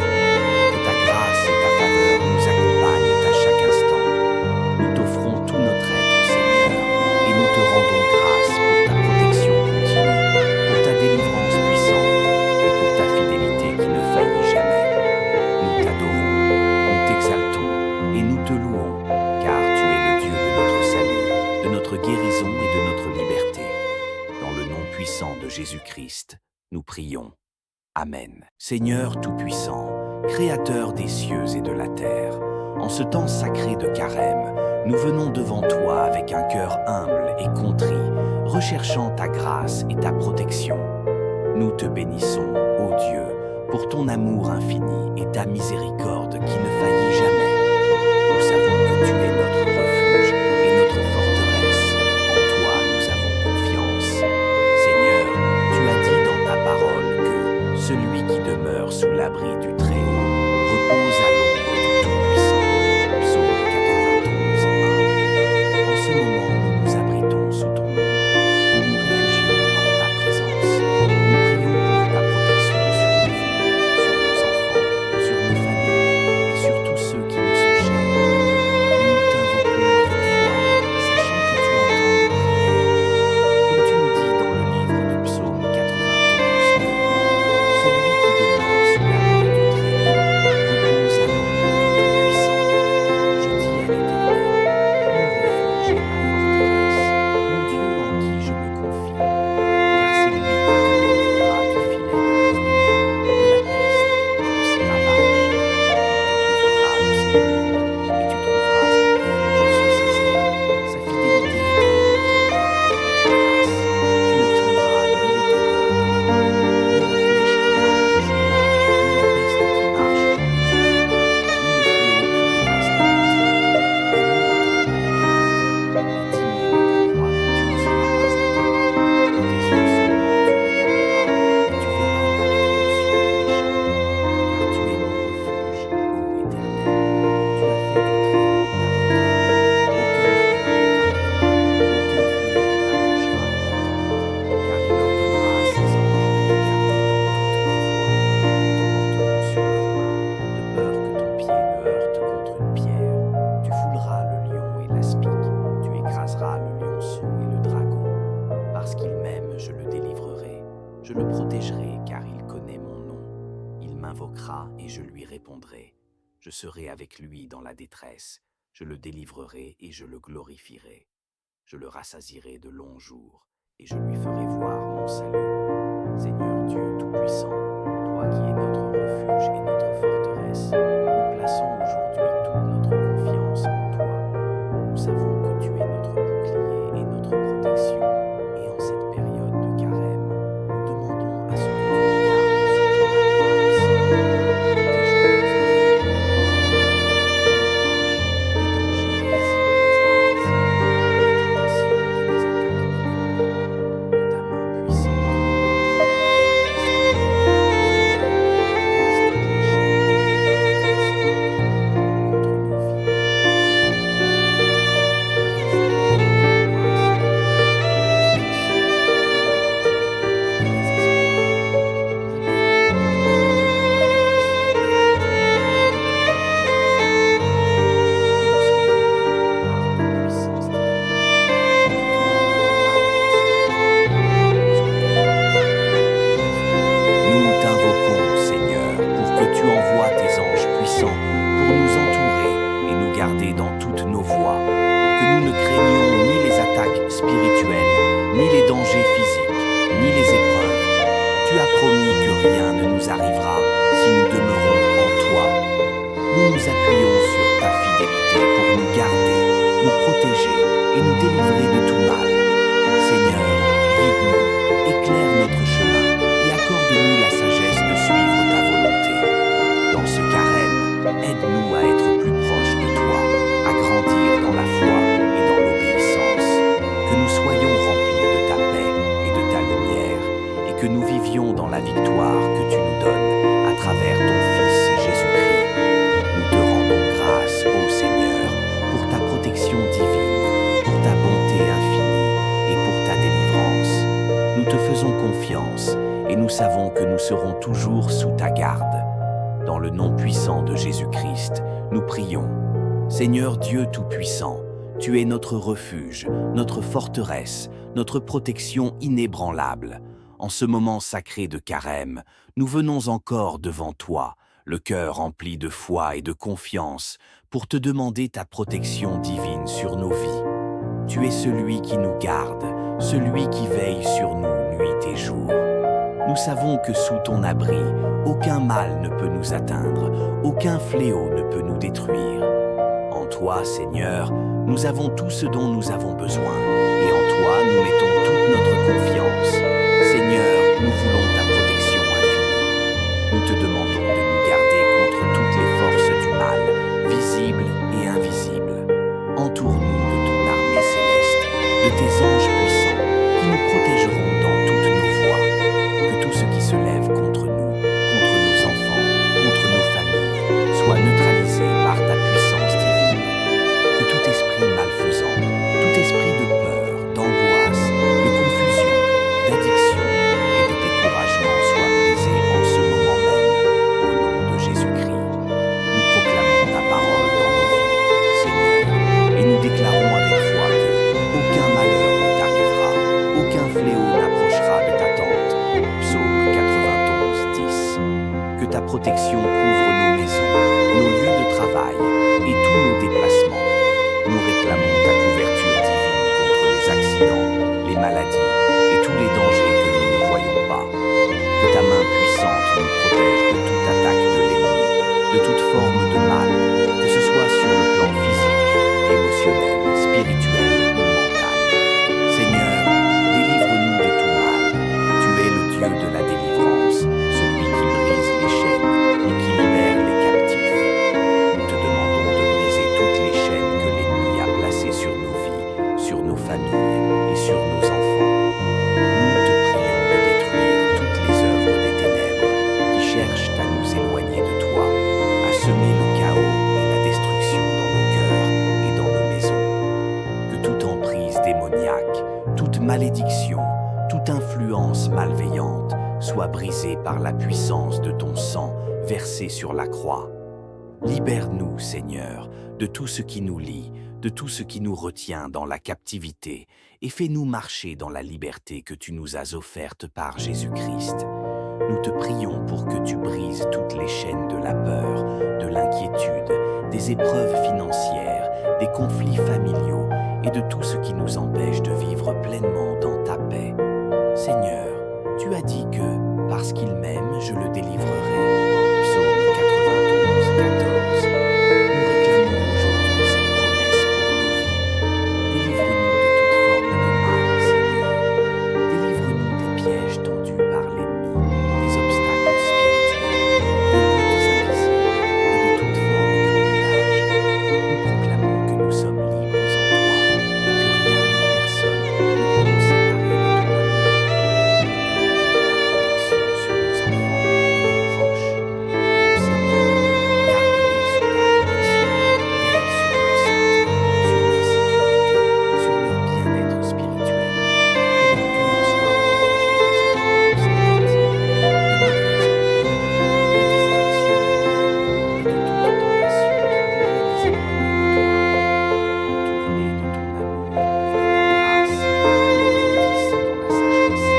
Amen. Seigneur Tout-Puissant, Créateur des cieux et de la terre, en ce temps sacré de Carême, nous venons devant toi avec un cœur humble et contrit, recherchant ta grâce et ta protection. Nous te bénissons, ô Dieu, pour ton amour infini et ta miséricorde qui ne faillit jamais. Nous savons que tu es notre refuge et notre forteresse. En toi nous avons confiance. Seigneur, tu as dit dans ta parole que celui qui demeure sous l'abri du Très-Haut repose à l'ombre du Tout-Puissant. Psaume 92, 1. En ce moment, nous nous abritons sous ton ombre. Nous nous réfugions dans ta présence. Nous prions pour ta protection sur nos vies, sur nos enfants, sur nos familles et sur tous ceux qui nous sont chers. Nous t'invoquons avec foi, sachant que tu entends nos prières. Comme tu nous dis dans le livre de Psaume 92, celui qui demeure sous l'abri du Très-Haut repose à l'ombre du Tout-Puissant. Je dis à l'Éternel, mon refuge et ma forteresse, mon Dieu en qui je me confie, car c'est lui qui te délivrera du filet de l'ennemi, de la peste et de ses ravages. Il te couvrira de ses plumes, et tu trouveras un refuge sous ses ailes. Sa fidélité est un bouclier et une cuirasse. Tu ne craindras ni les terreurs de la nuit, ni la flèche qui vole de jour, ni la peste qui marche dans les ténèbres, ni le fléau qui dévaste à midi. Que nous t'en et 10 000 à ta droite, tu ne seras pas atteint. Que tes yeux seulement tu regarderas, et tu verras la rétribution des méchants. Car tu es mon refuge, ô Éternel. Tu as fait du Très-Haut ta retraite. Aucun malheur ne t'arrivera, aucun fléau n'approchera à ta tente. Car il ordonnera à ses anges de te garder dans toutes tes voies. Ils te porteront sur leurs mains, de peur que ton pied ne heurte contre une pierre. Tu fouleras le lion et l'aspic, tu écraseras le lionceau et le dragon. Parce qu'il m'aime, je le délivrerai. Je le protégerai, car il connaît mon nom. Il m'invoquera et je lui répondrai. Je serai avec lui dans la détresse. Je le délivrerai et je le glorifierai. Je le rassasierai de longs jours et je lui ferai voir mon salut. Seigneur Dieu Tout-Puissant, toi qui es notre refuge et notre forteresse, nous plaçons aujourd'hui toute notre confiance en toi. Nous savons que tu es notre bouclier et notre protection, et en cette période de carême, nous demandons à ce que tu nous gardes sous ton abri puissant. Protège-nous nos enfants, nos proches, des dangers visibles et invisibles, des tentations et des attaques de l'ennemi. Que ta main puissante nous protège à chaque instant. Seigneur, brise toutes les chaînes qui dressent contre nos vies. Nous t'invoquons, Seigneur, pour que tu envoies tes anges puissants pour nous entourer et nous garder dans toutes nos voies, que nous ne craignions ni les attaques spirituelles, ni les dangers physiques, ni les épreuves. Tu as promis que rien ne nous arrivera si nous demeurons en toi. Nous nous appuyons sur ta fidélité pour nous garder, nous protéger et nous délivrer de tout mal. Seigneur, guide-nous, éclaire notre chemin et accorde-nous la sagesse de suivre ta volonté. Dans ce carême, aide-nous à être plus proches de toi, à grandir dans la foi et dans l'obéissance, que nous soyons remplis de ta paix et de ta lumière, et que nous vivions dans la victoire que tu nous donnes à travers ton Fils Jésus-Christ. Nous te rendons grâce, ô Seigneur, pour ta protection divine, pour ta bonté infinie et pour ta délivrance. Nous te faisons confiance et nous savons que nous serons toujours sous ta garde. Dans le nom puissant de Jésus-Christ, nous prions. Seigneur Dieu Tout-Puissant, tu es notre refuge, notre forteresse, notre protection inébranlable. En ce moment sacré de carême, nous venons encore devant toi, le cœur rempli de foi et de confiance, pour te demander ta protection divine sur nos vies. Tu es celui qui nous garde, celui qui veille sur nous nuit et jour. Nous savons que sous ton abri, aucun mal ne peut nous atteindre, aucun fléau ne peut nous détruire. En toi, Seigneur, nous avons tout ce dont nous avons besoin, et en toi, nous mettons toute notre confiance. Seigneur, nous voulons ta protection infinie. Nous te demandons de nous garder contre toutes les forces du mal, visibles et invisibles. Entoure-nous de ton armée céleste, de tes anges puissants, qui nous protégeront dans toutes nos voies. Que tout ce qui se lève contre nous, contre nos enfants, contre nos familles, soit neutralisé par ta puissance divine. Que tout esprit malfaisant, tout esprit de peur, d'angoisse, de confusion, d'addiction et de découragement soit brisé en ce moment même, au nom de Jésus-Christ. Nous proclamons ta parole dans nos vies, Seigneur, et nous déclarons avec foi que aucun malheur ne t'arrivera, aucun fléau n'approchera de ta tente. Psaume 91, 10. Que ta protection couvre nos maisons, nos lieux de travail et tous nos déplacements. Nous réclamons ta couverture divine contre les accidents, les maladies et tous les dangers que nous ne voyons pas. Que ta main puissante nous protège de toute attaque de l'ennemi, de toute forme de mal, que ce soit sur le plan physique, émotionnel, spirituel ou mental. Seigneur, délivre-nous de tout mal. Tu es le Dieu de la délivrance, celui qui brise les chaînes et qui libère les captifs. Nous te demandons de briser toutes les chaînes que l'ennemi a placées sur nos vies, sur nos familles et sur nos enfants. Nous te prions de détruire toutes les œuvres des ténèbres qui cherchent à nous éloigner de toi, à semer le chaos et la destruction dans nos cœurs et dans nos maisons. Que toute emprise démoniaque, toute malédiction, toute influence malveillante soit brisée par la puissance de ton sang versé sur la croix. Libère-nous, Seigneur, de tout ce qui nous lie, de tout ce qui nous retient dans la captivité, et fais-nous marcher dans la liberté que tu nous as offerte par Jésus-Christ. Nous te prions pour que tu brises toutes les chaînes de la peur, de l'inquiétude, des épreuves financières, des conflits familiaux et de tout ce qui nous empêche de vivre pleinement dans ta paix. Seigneur, tu as dit que, parce qu'il m'aime, je le délivrerai. Psaume 92, 14. Nous réclamons aujourd'hui cette promesse pour nos vies. Délivre-nous de toute forme de mal, Seigneur. Délivre-nous des pièges tendus par l'ennemi, des obstacles spirituels, des luttes invisibles et de toute forme de bondage. Nous proclamons que nous sommes libres en toi et que rien ni personne ne peut nous séparer de ton amour. Ta protection sur nos enfants et nos proches. Seigneur, garde-les sous ta protection, veille sur leur santé, sur leur sécurité, sur leur bien-être spirituel. Que leur cœur soit protégé des influences négatives, des mauvaises opinions, des distractions mondaines et de toute tentation qui pourrait les éloigner de toi. Entoure-les de ton amour et de ta grâce, qu'ils grandissent dans la sagesse, dans la connaissance de ta volonté. Seigneur,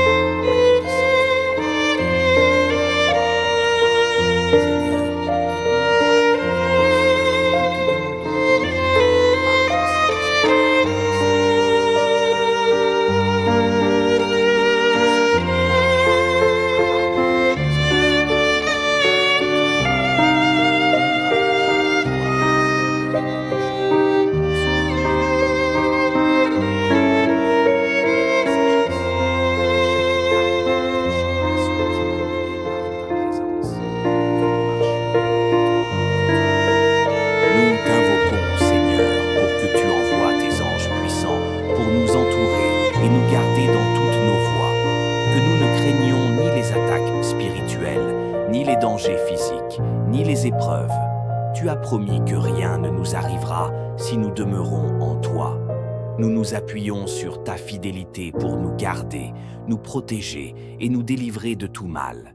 guide-nous dans la confiance. Nous te demandons de nous guider par ton Saint-Esprit. Nous t'invoquons, Seigneur, pour que tu envoies tes anges puissants pour nous entourer et nous garder dans toutes nos voies, que nous ne craignons ni les attaques spirituelles, ni les dangers physiques, ni les épreuves. Tu as promis que rien ne nous arrivera si nous demeurons en toi. Nous nous appuyons sur ta fidélité pour nous garder, nous protéger et nous délivrer de tout mal.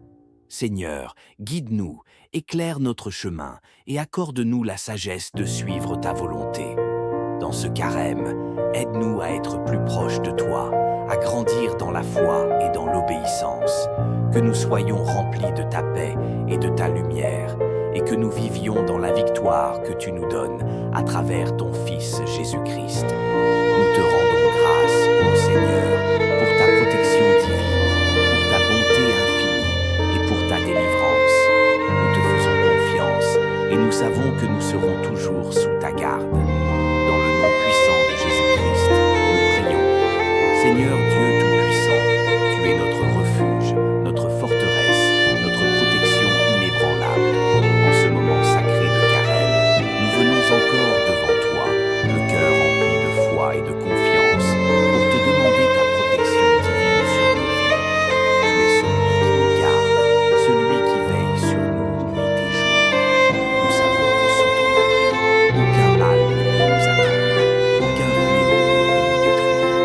Seigneur, guide-nous, éclaire notre chemin et accorde-nous la sagesse de suivre ta volonté. Dans ce carême, aide-nous à être plus proches de toi, à grandir dans la foi et dans l'obéissance, que nous soyons remplis de ta paix et de ta lumière, et que nous vivions dans la victoire que tu nous donnes à travers ton Fils Jésus-Christ. Nous te rendons grâce, ô Seigneur, pour ta protection divine, pour ta bonté infinie nous savons que nous serons toujours sous ta garde. Dans le nom puissant de Jésus-Christ, nous prions. Seigneur Dieu Tout-Puissant, tu es notre refuge, notre forteresse, notre protection inébranlable. En ce moment sacré de carême, nous venons encore devant toi, le cœur rempli de foi et de confiance, pour te demander ta protection divine sur nos vies. Tu es celui qui nous garde, celui qui veille sur nous nuit et jour. Nous savons que sous ton abri, aucun mal ne peut nous atteindre, aucun fléau ne peut nous détruire.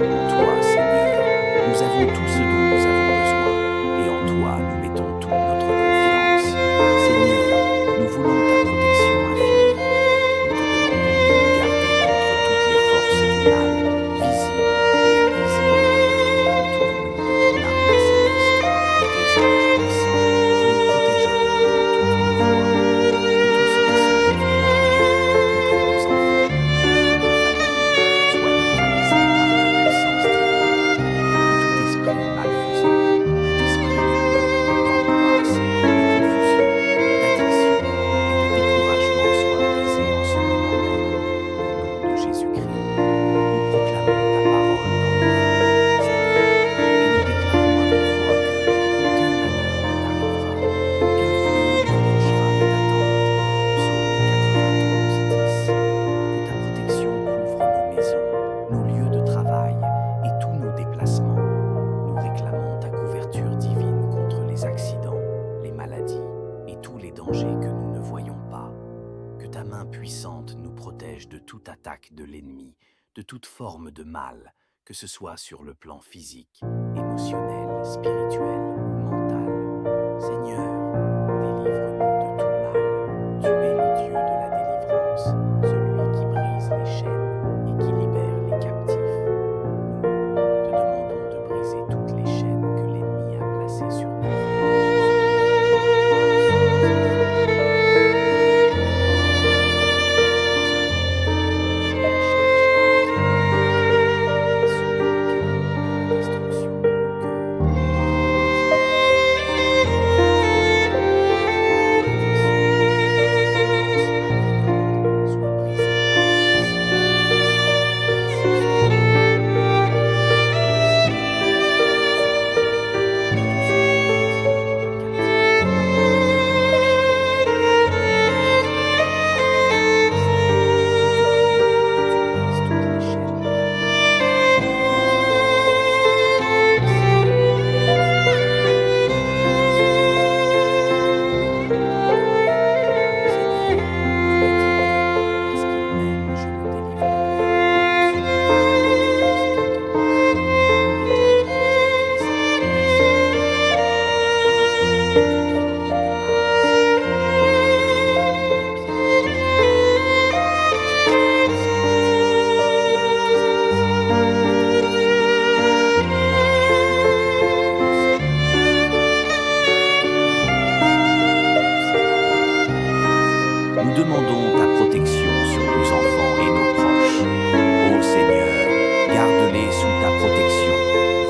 En toi, Seigneur, nous avons tout ce dont nous avons besoin, et en toi nous mettons toute notre confiance. Seigneur, nous voulons ta protection infinie. Nous te demandons de nous garder contre toutes les forces du mal, visibles et invisibles. Entoure-nous de ton armée céleste, de tes anges puissants, qui nous protégeront dans toutes nos voies. Que tout ce qui se lève contre nous, contre nos enfants, contre nos familles, soit neutralisé par ta puissance divine. Que tout esprit malfaisant, tout esprit de peur, d'angoisse, de confusion, d'addiction et de découragement soit brisé en ce moment même. Au nom de Jésus-Christ, nous proclamons ta parole dans nos vies, Seigneur, et nous déclarons avec foi que aucun malheur ne t'arrivera, aucun fléau n'approchera de ta tente. Psaume 93, 10. Que ta protection couvre nos maisons, nos lieux de travail et tous nos déplacements. Nous réclamons ta couverture divine contre les accidents, les maladies et tous les dangers que nous ne voyons pas. Que ta main puissante nous protège de toute attaque de l'ennemi, de toute forme de mal, que ce soit sur le plan physique, émotionnel, spirituel ou mental. Seigneur, délivre-nous de tout mal. Tu es le Dieu de la délivrance, celui qui brise les chaînes et qui libère les captifs. Nous te demandons de briser toutes les chaînes que l'ennemi a placées sur nous. Nous demandons ta protection sur nos enfants et nos proches. Ô Seigneur, garde-les sous ta protection.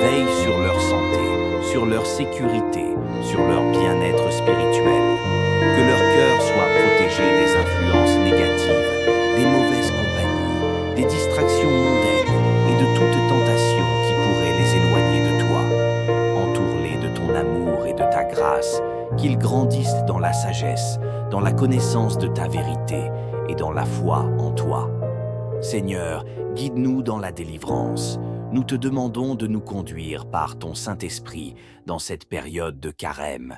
Veille sur leur santé, sur leur sécurité, sur leur bien-être spirituel. Que leur cœur soit protégé des influences négatives, des mauvaises compagnies, des distractions mondaines et de toute tentation qui pourrait les éloigner de toi. Entoure-les de ton amour et de ta grâce, qu'ils grandissent dans la sagesse, dans la connaissance de ta vérité et dans la foi en toi. Seigneur, guide-nous dans la délivrance. Nous te demandons de nous conduire par ton Saint-Esprit dans cette période de carême.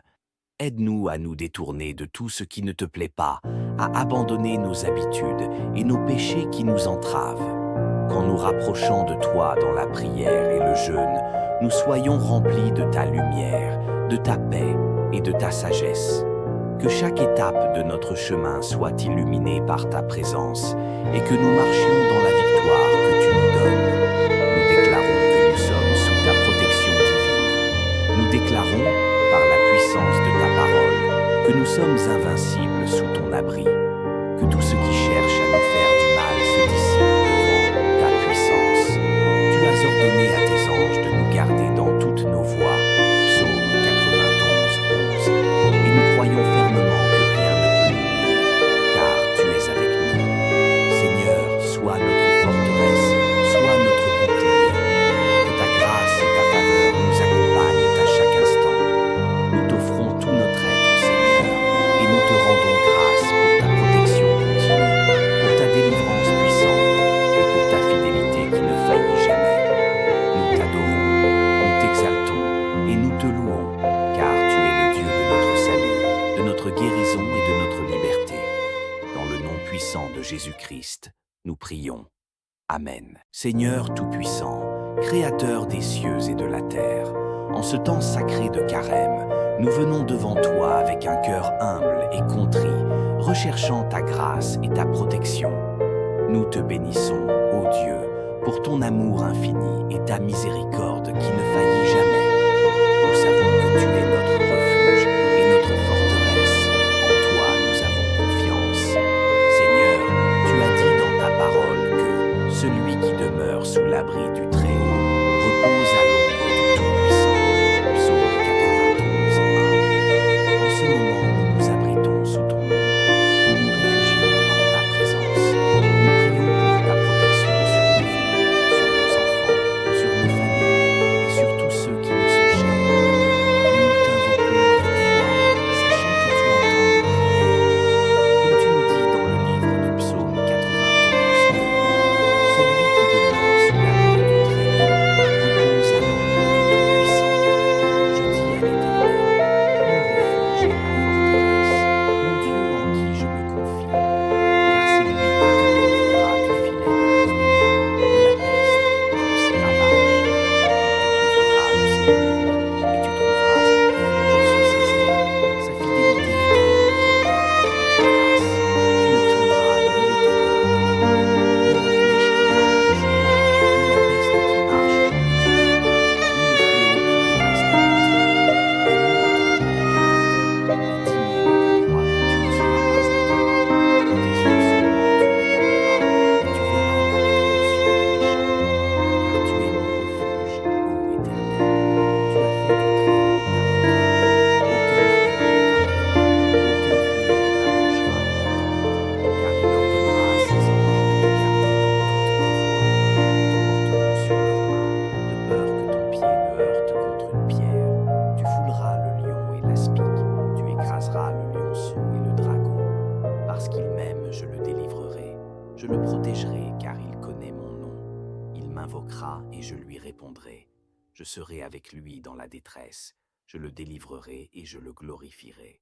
Aide-nous à nous détourner de tout ce qui ne te plaît pas, à abandonner nos habitudes et nos péchés qui nous entravent. Qu'en nous rapprochant de toi dans la prière et le jeûne, nous soyons remplis de ta lumière, de ta paix et de ta sagesse. Que chaque étape de notre chemin soit illuminée par ta présence et que nous marchions dans la victoire que tu nous donnes. Nous déclarons que nous sommes sous ta protection divine. Nous déclarons, par la puissance de ta parole, que nous sommes invincibles sous ton abri. Que tout ce qui cherche à nous faire du mal se dissipe devant ta puissance. Tu as ordonné à tes anges de nous garder dans toutes nos voies. Psaume 91, 11. Et nous croyons fermement que rien ne peut nous nuire. de Jésus-Christ, nous prions. Amen. Seigneur Tout-Puissant, Créateur des cieux et de la terre, en ce temps sacré de Carême, nous venons devant toi avec un cœur humble et contrit, recherchant ta grâce et ta protection. Nous te bénissons, ô Dieu, pour ton amour infini et ta miséricorde qui ne faillit jamais. Nous savons que tu es notre refuge et notre forteresse. En toi, nous avons confiance. Seigneur, tu as dit dans ta parole que celui qui demeure sous l'abri du Très-Haut repose à l'ombre du Tout-Puissant. Psaume 92, 1. En ce moment, nous nous abritons sous ton ombre. Nous nous réfugions dans ta présence. Nous prions pour ta protection sur nos vies, sur nos enfants, sur nos familles et sur tous ceux qui nous sont chers. Nous t'invoquons avec foi, sachant que tu entends nos prières. Comme tu nous dis dans le livre de Psaume 92, celui qui demeure sous l'abri du Très-Haut repose à l'ombre du Tout-Puissant. Je dis à l'Éternel, mon refuge et ma forteresse, mon Dieu en qui je me confie, car c'est lui qui te délivrera du filet de l'ouvrier, de la peste et de ses ravages. Il te couvrira de ses plumes, et tu trouveras un refuge sous ses ailes. Sa fidélité est un bouclier et une cuirasse. Tu ne craindras ni les terreurs de la nuit, ni la flèche qui vole de jour, ni la peste qui marche dans les ténèbres, ni le fléau qui dévaste à midi. Que mille tomberont à ta droite, et 10 000 à ta droite, tu ne seras pas atteint. De tes yeux seulement tu regarderas, et tu verras la rétribution des méchants. Car tu es mon refuge, ô Éternel. Tu as fait du Très-Haut ta retraite. Aucun malheur ne t'arrivera, aucun fléau n'approchera de ta tente. Car il ordonnera à ses anges de te garder dans toutes tes voies. Ils te porteront sur leurs mains, de peur que ton pied ne heurte contre une pierre. Tu fouleras le lion et l'aspic, tu écraseras le lionceau et le dragon. Parce qu'il m'aime, je le délivrerai. Je le protégerai, car il connaît mon nom. Il m'invoquera et je lui répondrai. Je serai avec lui dans la détresse. Je le délivrerai et je le glorifierai.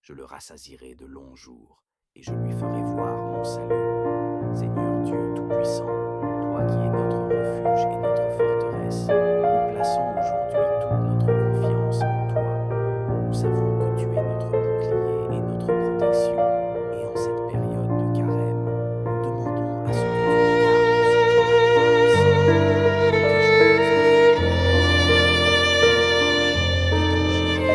Je le rassasierai de longs jours et je lui ferai voir mon salut. Seigneur Dieu Tout-Puissant, toi qui es notre refuge et notre forteresse, nous plaçons aujourd'hui toute notre confiance en toi. Nous savons que tu es notre bouclier et notre protection, et en cette période de carême, nous demandons à ce que tu nous gardes sous ton abri puissant. Protégeons nos enfants, nos proches, des dangers visibles et invisibles,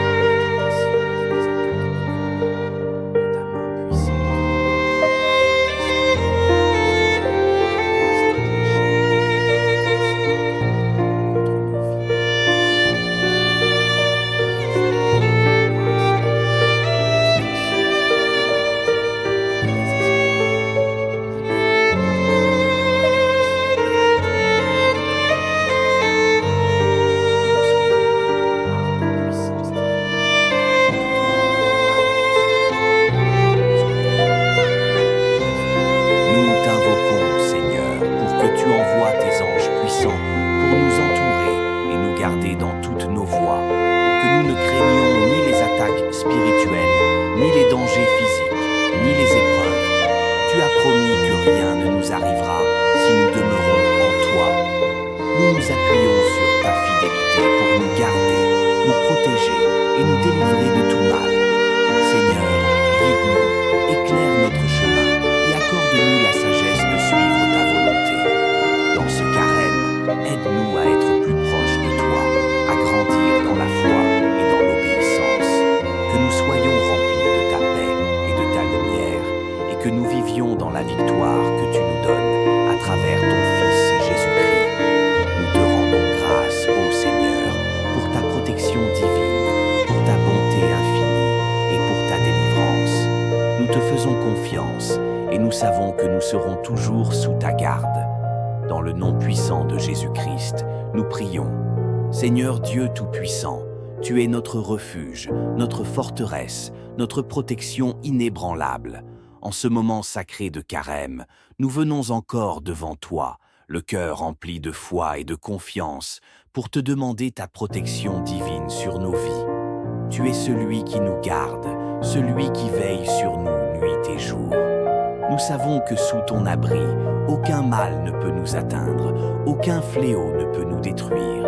des tentations et des attaques de l'ennemi. Que ta main puissante nous protège à chaque instant. Seigneur, brise toutes les chaînes qui dressent contre nous, contre nos vies et contre notre famille. Brise les liens d'angoisse, de peur, de frustration, de maladie, de désespoir. Nous t'invoquons, Seigneur, pour que tu envoies tes anges puissants pour nous entourer et nous garder dans toutes nos voies, que nous ne craignions ni les attaques spirituelles, ni les dangers physiques, ni les épreuves. Tu as promis que rien ne nous arrivera si nous demeurons en toi. Nous nous appuyons sur ta fidélité pour nous garder, nous protéger et nous délivrer de tout mal. Seigneur, guide-nous, éclaire notre chemin et accorde-nous la sagesse de suivre ta volonté. Dans ce carême, aide-nous à être plus proches de toi, à grandir dans la foi et dans l'obéissance, que nous soyons remplis de ta paix et de ta lumière, et que nous vivions dans la victoire que tu nous donnes à travers ton Fils Jésus-Christ. Nous te rendons grâce, ô Seigneur, pour ta protection divine, pour ta bonté infinie et pour ta délivrance. Nous te faisons confiance et nous savons que nous serons toujours sous ta garde. Dans le nom puissant de Jésus-Christ, nous prions. Seigneur Dieu Tout-Puissant, tu es notre refuge, notre forteresse, notre protection inébranlable. En ce moment sacré de carême, nous venons encore devant toi, le cœur rempli de foi et de confiance, pour te demander ta protection divine sur nos vies. Tu es celui qui nous garde, celui qui veille sur nous nuit et jour. Nous savons que sous ton abri, aucun mal ne peut nous atteindre, aucun fléau ne peut nous détruire.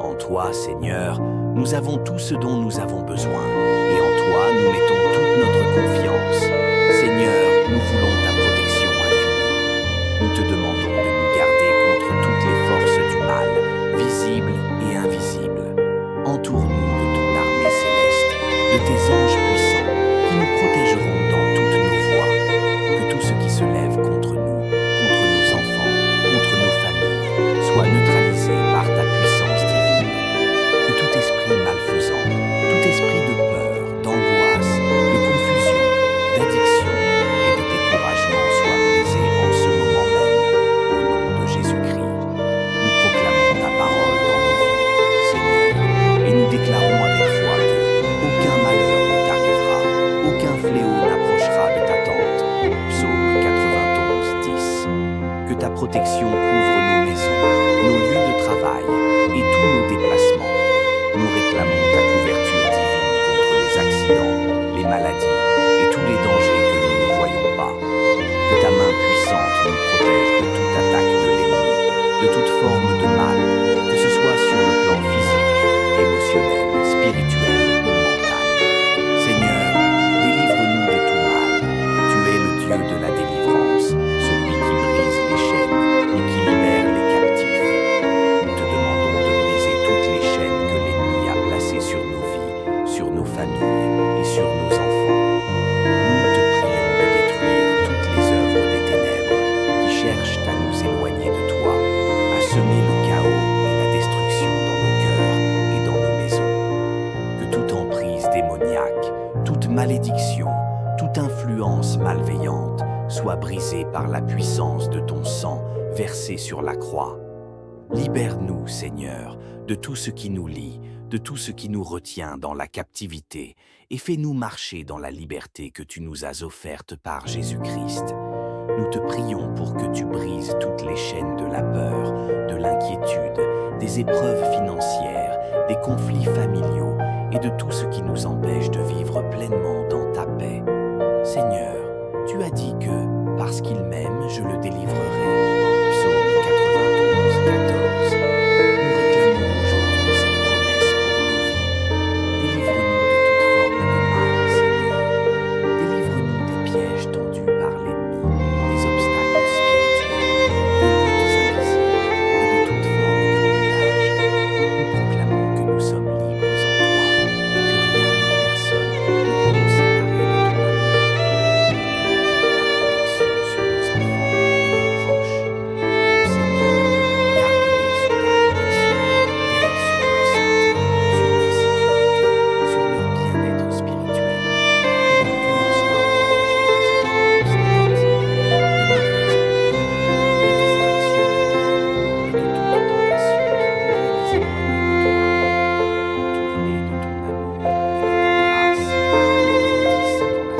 En toi, Seigneur, nous avons tout ce dont nous avons besoin, et en toi, nous mettons toute notre confiance. Seigneur, nous voulons ta protection infinie. Nous te demandons de nous garder contre toutes les forces du mal, visibles et invisibles. Entoure-nous de ton armée céleste, de tes anges puissants, qui nous protégeront dans toutes nos voies. Que tout ce qui se lève contre nous, contre nos enfants, contre nos familles, soit neutralisé par ta puissance divine. Que tout esprit malfaisant, tout esprit de peur, d'angoisse, de confusion, d'addiction et de découragement soit brisé en ce moment même, au nom de Jésus-Christ. Nous proclamons ta parole dans nos vies, Seigneur, et nous déclarons avec foi que aucun malheur ne t'arrivera, aucun fléau n'approchera de ta tente. Psaume 91, 10. Que ta protection couvre nos maisons, nos lieux de travail et tous nos déplacements. Nous réclamons ta couverture divine contre les accidents, les maladies et tous les dangers que nous ne voyons pas. Que ta main puissante nous protège de toute attaque de l'ennemi, de toute forme de mal, que ce soit sur le plan physique, émotionnel, spirituel ou mental. Seigneur, délivre-nous de tout mal. Tu es le Dieu de la délivrance, celui qui brise les chaînes et qui libère les captifs. Nous te demandons de briser toutes les chaînes que l'ennemi a placées sur nos vies, sur nos familles et sur nos enfants. Nous te prions de détruire toutes les œuvres des ténèbres qui cherchent à nous éloigner de toi, à semer le chaos et la destruction dans nos cœurs et dans nos maisons. Que toute emprise démoniaque, toute malédiction, toute influence malveillante soit brisée par la puissance de ton sang versé sur la croix. Libère-nous, Seigneur, de tout ce qui nous lie, de tout ce qui nous retient dans la captivité, et fais-nous marcher dans la liberté que tu nous as offerte par Jésus-Christ. Nous te prions pour que tu brises toutes les chaînes de la peur, de l'inquiétude, des épreuves financières, des conflits familiaux et de tout ce qui nous empêche de vivre pleinement dans ta paix. Seigneur, tu as dit que, parce qu'il m'aime, je le délivrerai. Psaume 91, 14. Nous réclamons aujourd'hui cette promesse pour nos vies. Délivre-nous de toute forme de mal, Seigneur. Délivre-nous des pièges tendus par l'ennemi, des obstacles spirituels, des luttes invisibles et de toute forme de bondage. Nous proclamons que nous sommes libres en toi et que rien ni personne ne peut nous séparer de ton amour. Ta protection sur nos enfants et nos proches. Seigneur, garde-les sous ta protection, veille sur leur santé, sur leur sécurité, sur leur bien-être spirituel. Que leur cœur soit protégé des influences négatives, des mauvaises ondes, des distractions mondaines et de toute tentation qui pourrait les éloigner de toi. Entoure-les de ton amour et de ta grâce, qu'ils grandissent dans la sagesse, la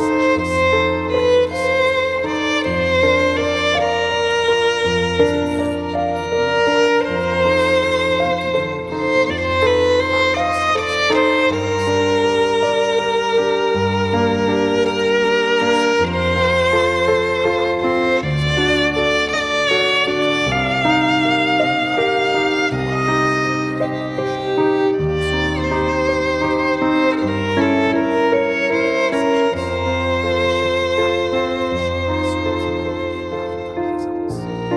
connaissance de ta volonté. Seigneur,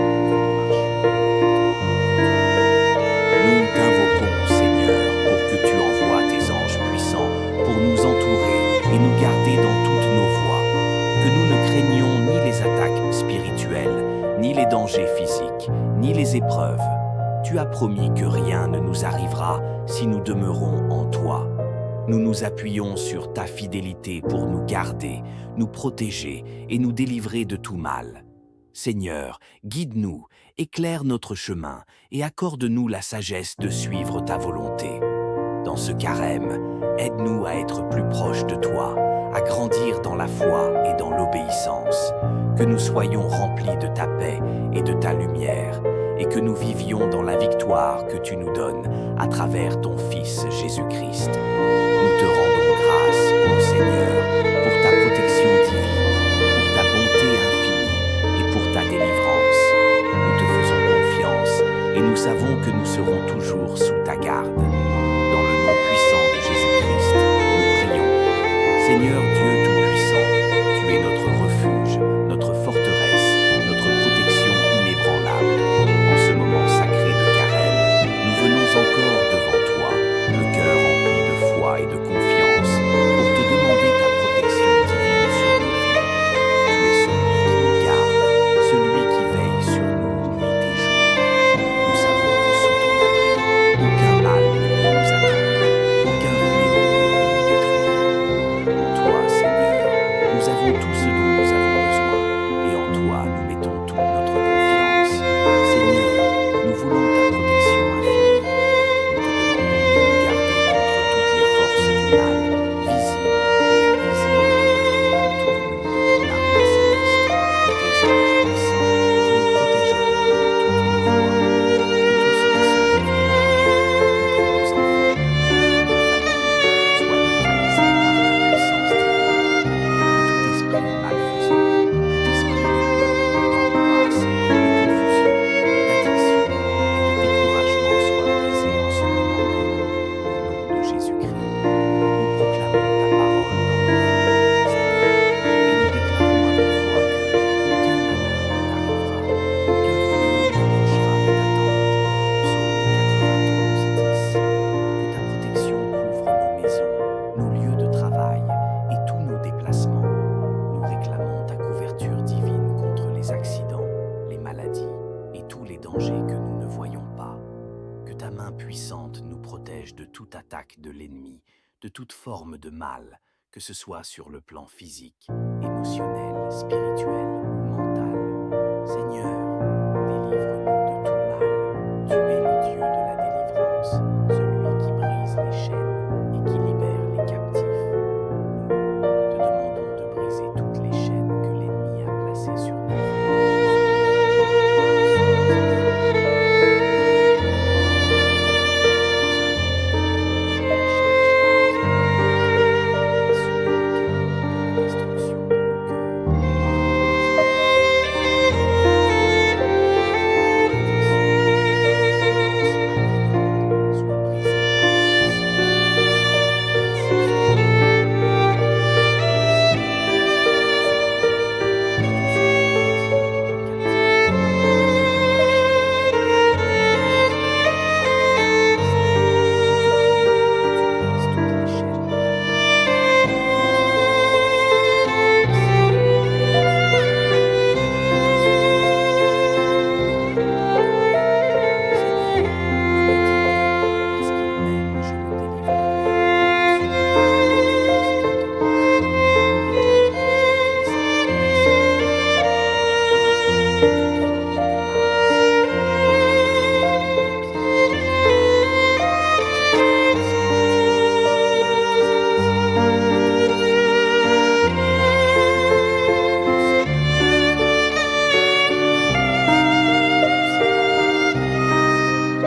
guide-nous dans la Nous t'invoquons, Seigneur, pour que tu envoies tes anges puissants pour nous entourer et nous garder dans toutes nos voies, que nous ne craignions ni les attaques spirituelles, ni les dangers physiques, ni les épreuves. Tu as promis que rien ne nous arrivera si nous demeurons en toi. Nous nous appuyons sur ta fidélité pour nous garder, nous protéger et nous délivrer de tout mal. Seigneur, guide-nous, éclaire notre chemin et accorde-nous la sagesse de suivre ta volonté. Dans ce carême, aide-nous à être plus proches de toi, à grandir dans la foi et dans l'obéissance, que nous soyons remplis de ta paix et de ta lumière, et que nous vivions dans la victoire que tu nous donnes à travers ton Fils Jésus-Christ. Nous te rendons grâce, ô Seigneur. Seigneur, pour ta protection divine, pour ta bonté infinie et pour ta délivrance. Nous te faisons confiance et nous savons que nous serons toujours sous ta garde. Dans le nom puissant de Jésus-Christ, nous prions. Seigneur Dieu Tout-Puissant, tu es notre refuge, notre forteresse, notre protection inébranlable. En ce moment sacré de carême, nous venons encore devant toi, le cœur rempli de foi et de confiance, pour te demander ta protection divine sur nos vies. Tu es celui qui nous garde, celui qui veille sur nous nuit et jour. Nous savons que sous ton abri, aucun mal ne peut nous atteindre, aucun fléau ne peut nous détruire. En toi, Seigneur, nous avons tout ce dont nous avons besoin, et en toi nous mettons toute notre confiance. Seigneur, nous voulons ta protection infinie. Nous te demandons de nous garder contre toutes les forces du mal, visibles et invisibles. Entoure-nous de ton armée céleste, de tes anges puissants, qui nous protégeront dans toutes nos voies. Que tout ce qui se lève du mal, contre nos enfants, nos familles, soit neutralisé par ta puissance divine. Que tout esprit malfaisant, tout esprit de peur, d'angoisse, de confusion, d'addiction et de découragement soit brisé en ce moment même. Au nom de Jésus-Christ, nous proclamons ta parole dans nos vies, Seigneur, et nous déclarons avec foi que aucun malheur ne t'arrivera, aucun fléau n'approchera de ta tente. Psaume 91, 10. Que ta protection couvre nos maisons, nos lieux de travail et tous nos déplacements. Nous réclamons ta couverture divine contre les accidents, les maladies et tous les dangers que nous ne voyons pas. Que ta main puissante nous protège de toute attaque de l'ennemi, de toute forme de mal, que ce soit sur le plan physique, émotionnel, spirituel ou mental. Seigneur, délivre-nous de tout mal. Tu es le Dieu de la délivrance, celui qui brise les chaînes et qui libère les captifs. Nous te demandons de briser toutes les chaînes que l'ennemi a placées sur nos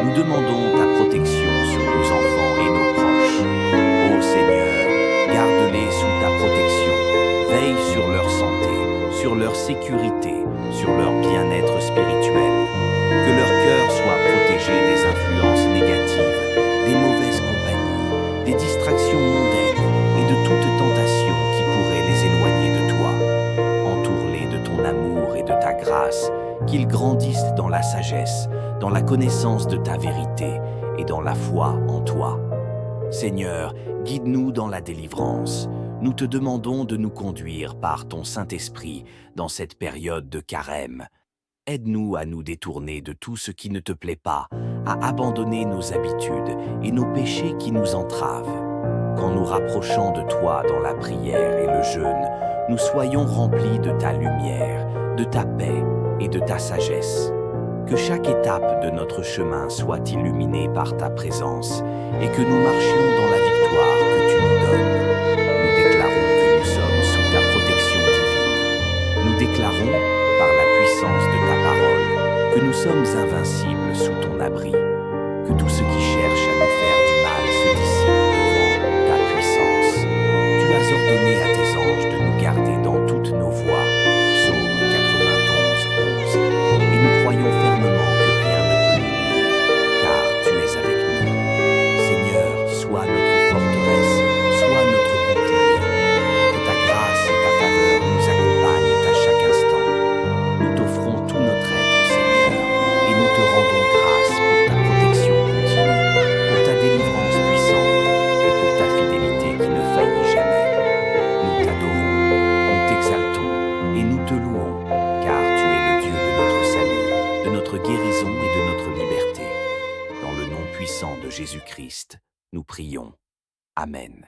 Nous demandons ta protection sur nos enfants et nos proches. Ô Seigneur, garde-les sous ta protection. Veille sur leur santé, sur leur sécurité, sur leur bien-être spirituel. Que leur cœur soit protégé des influences négatives, des mauvaises compagnies, des distractions mondaines et de toute tentation qui pourrait les éloigner de toi. Entoure-les de ton amour et de ta grâce, qu'ils grandissent dans la sagesse, dans la connaissance de ta vérité et dans la foi en toi. Seigneur, guide-nous dans la délivrance. Nous te demandons de nous conduire par ton Saint-Esprit dans cette période de carême. Aide-nous à nous détourner de tout ce qui ne te plaît pas, à abandonner nos habitudes et nos péchés qui nous entravent. Qu'en nous rapprochant de toi dans la prière et le jeûne, nous soyons remplis de ta lumière, de ta paix et de ta sagesse. Que chaque étape de notre chemin soit illuminée par ta présence et que nous marchions dans la victoire que tu nous donnes. Nous déclarons que nous sommes sous ta protection divine. Nous déclarons, par la puissance de ta parole, que nous sommes invincibles sous ton abri. Que tous ceux qui cherchent à nous faire du mal se dissipent devant ta puissance. Tu as ordonné rendons grâce pour ta protection continue, pour ta délivrance puissante et pour ta fidélité qui ne faillit jamais. Nous t'adorons, nous t'exaltons et nous te louons, car tu es le Dieu de notre salut, de notre guérison et de notre liberté. Dans le nom puissant de Jésus-Christ, nous prions. Amen.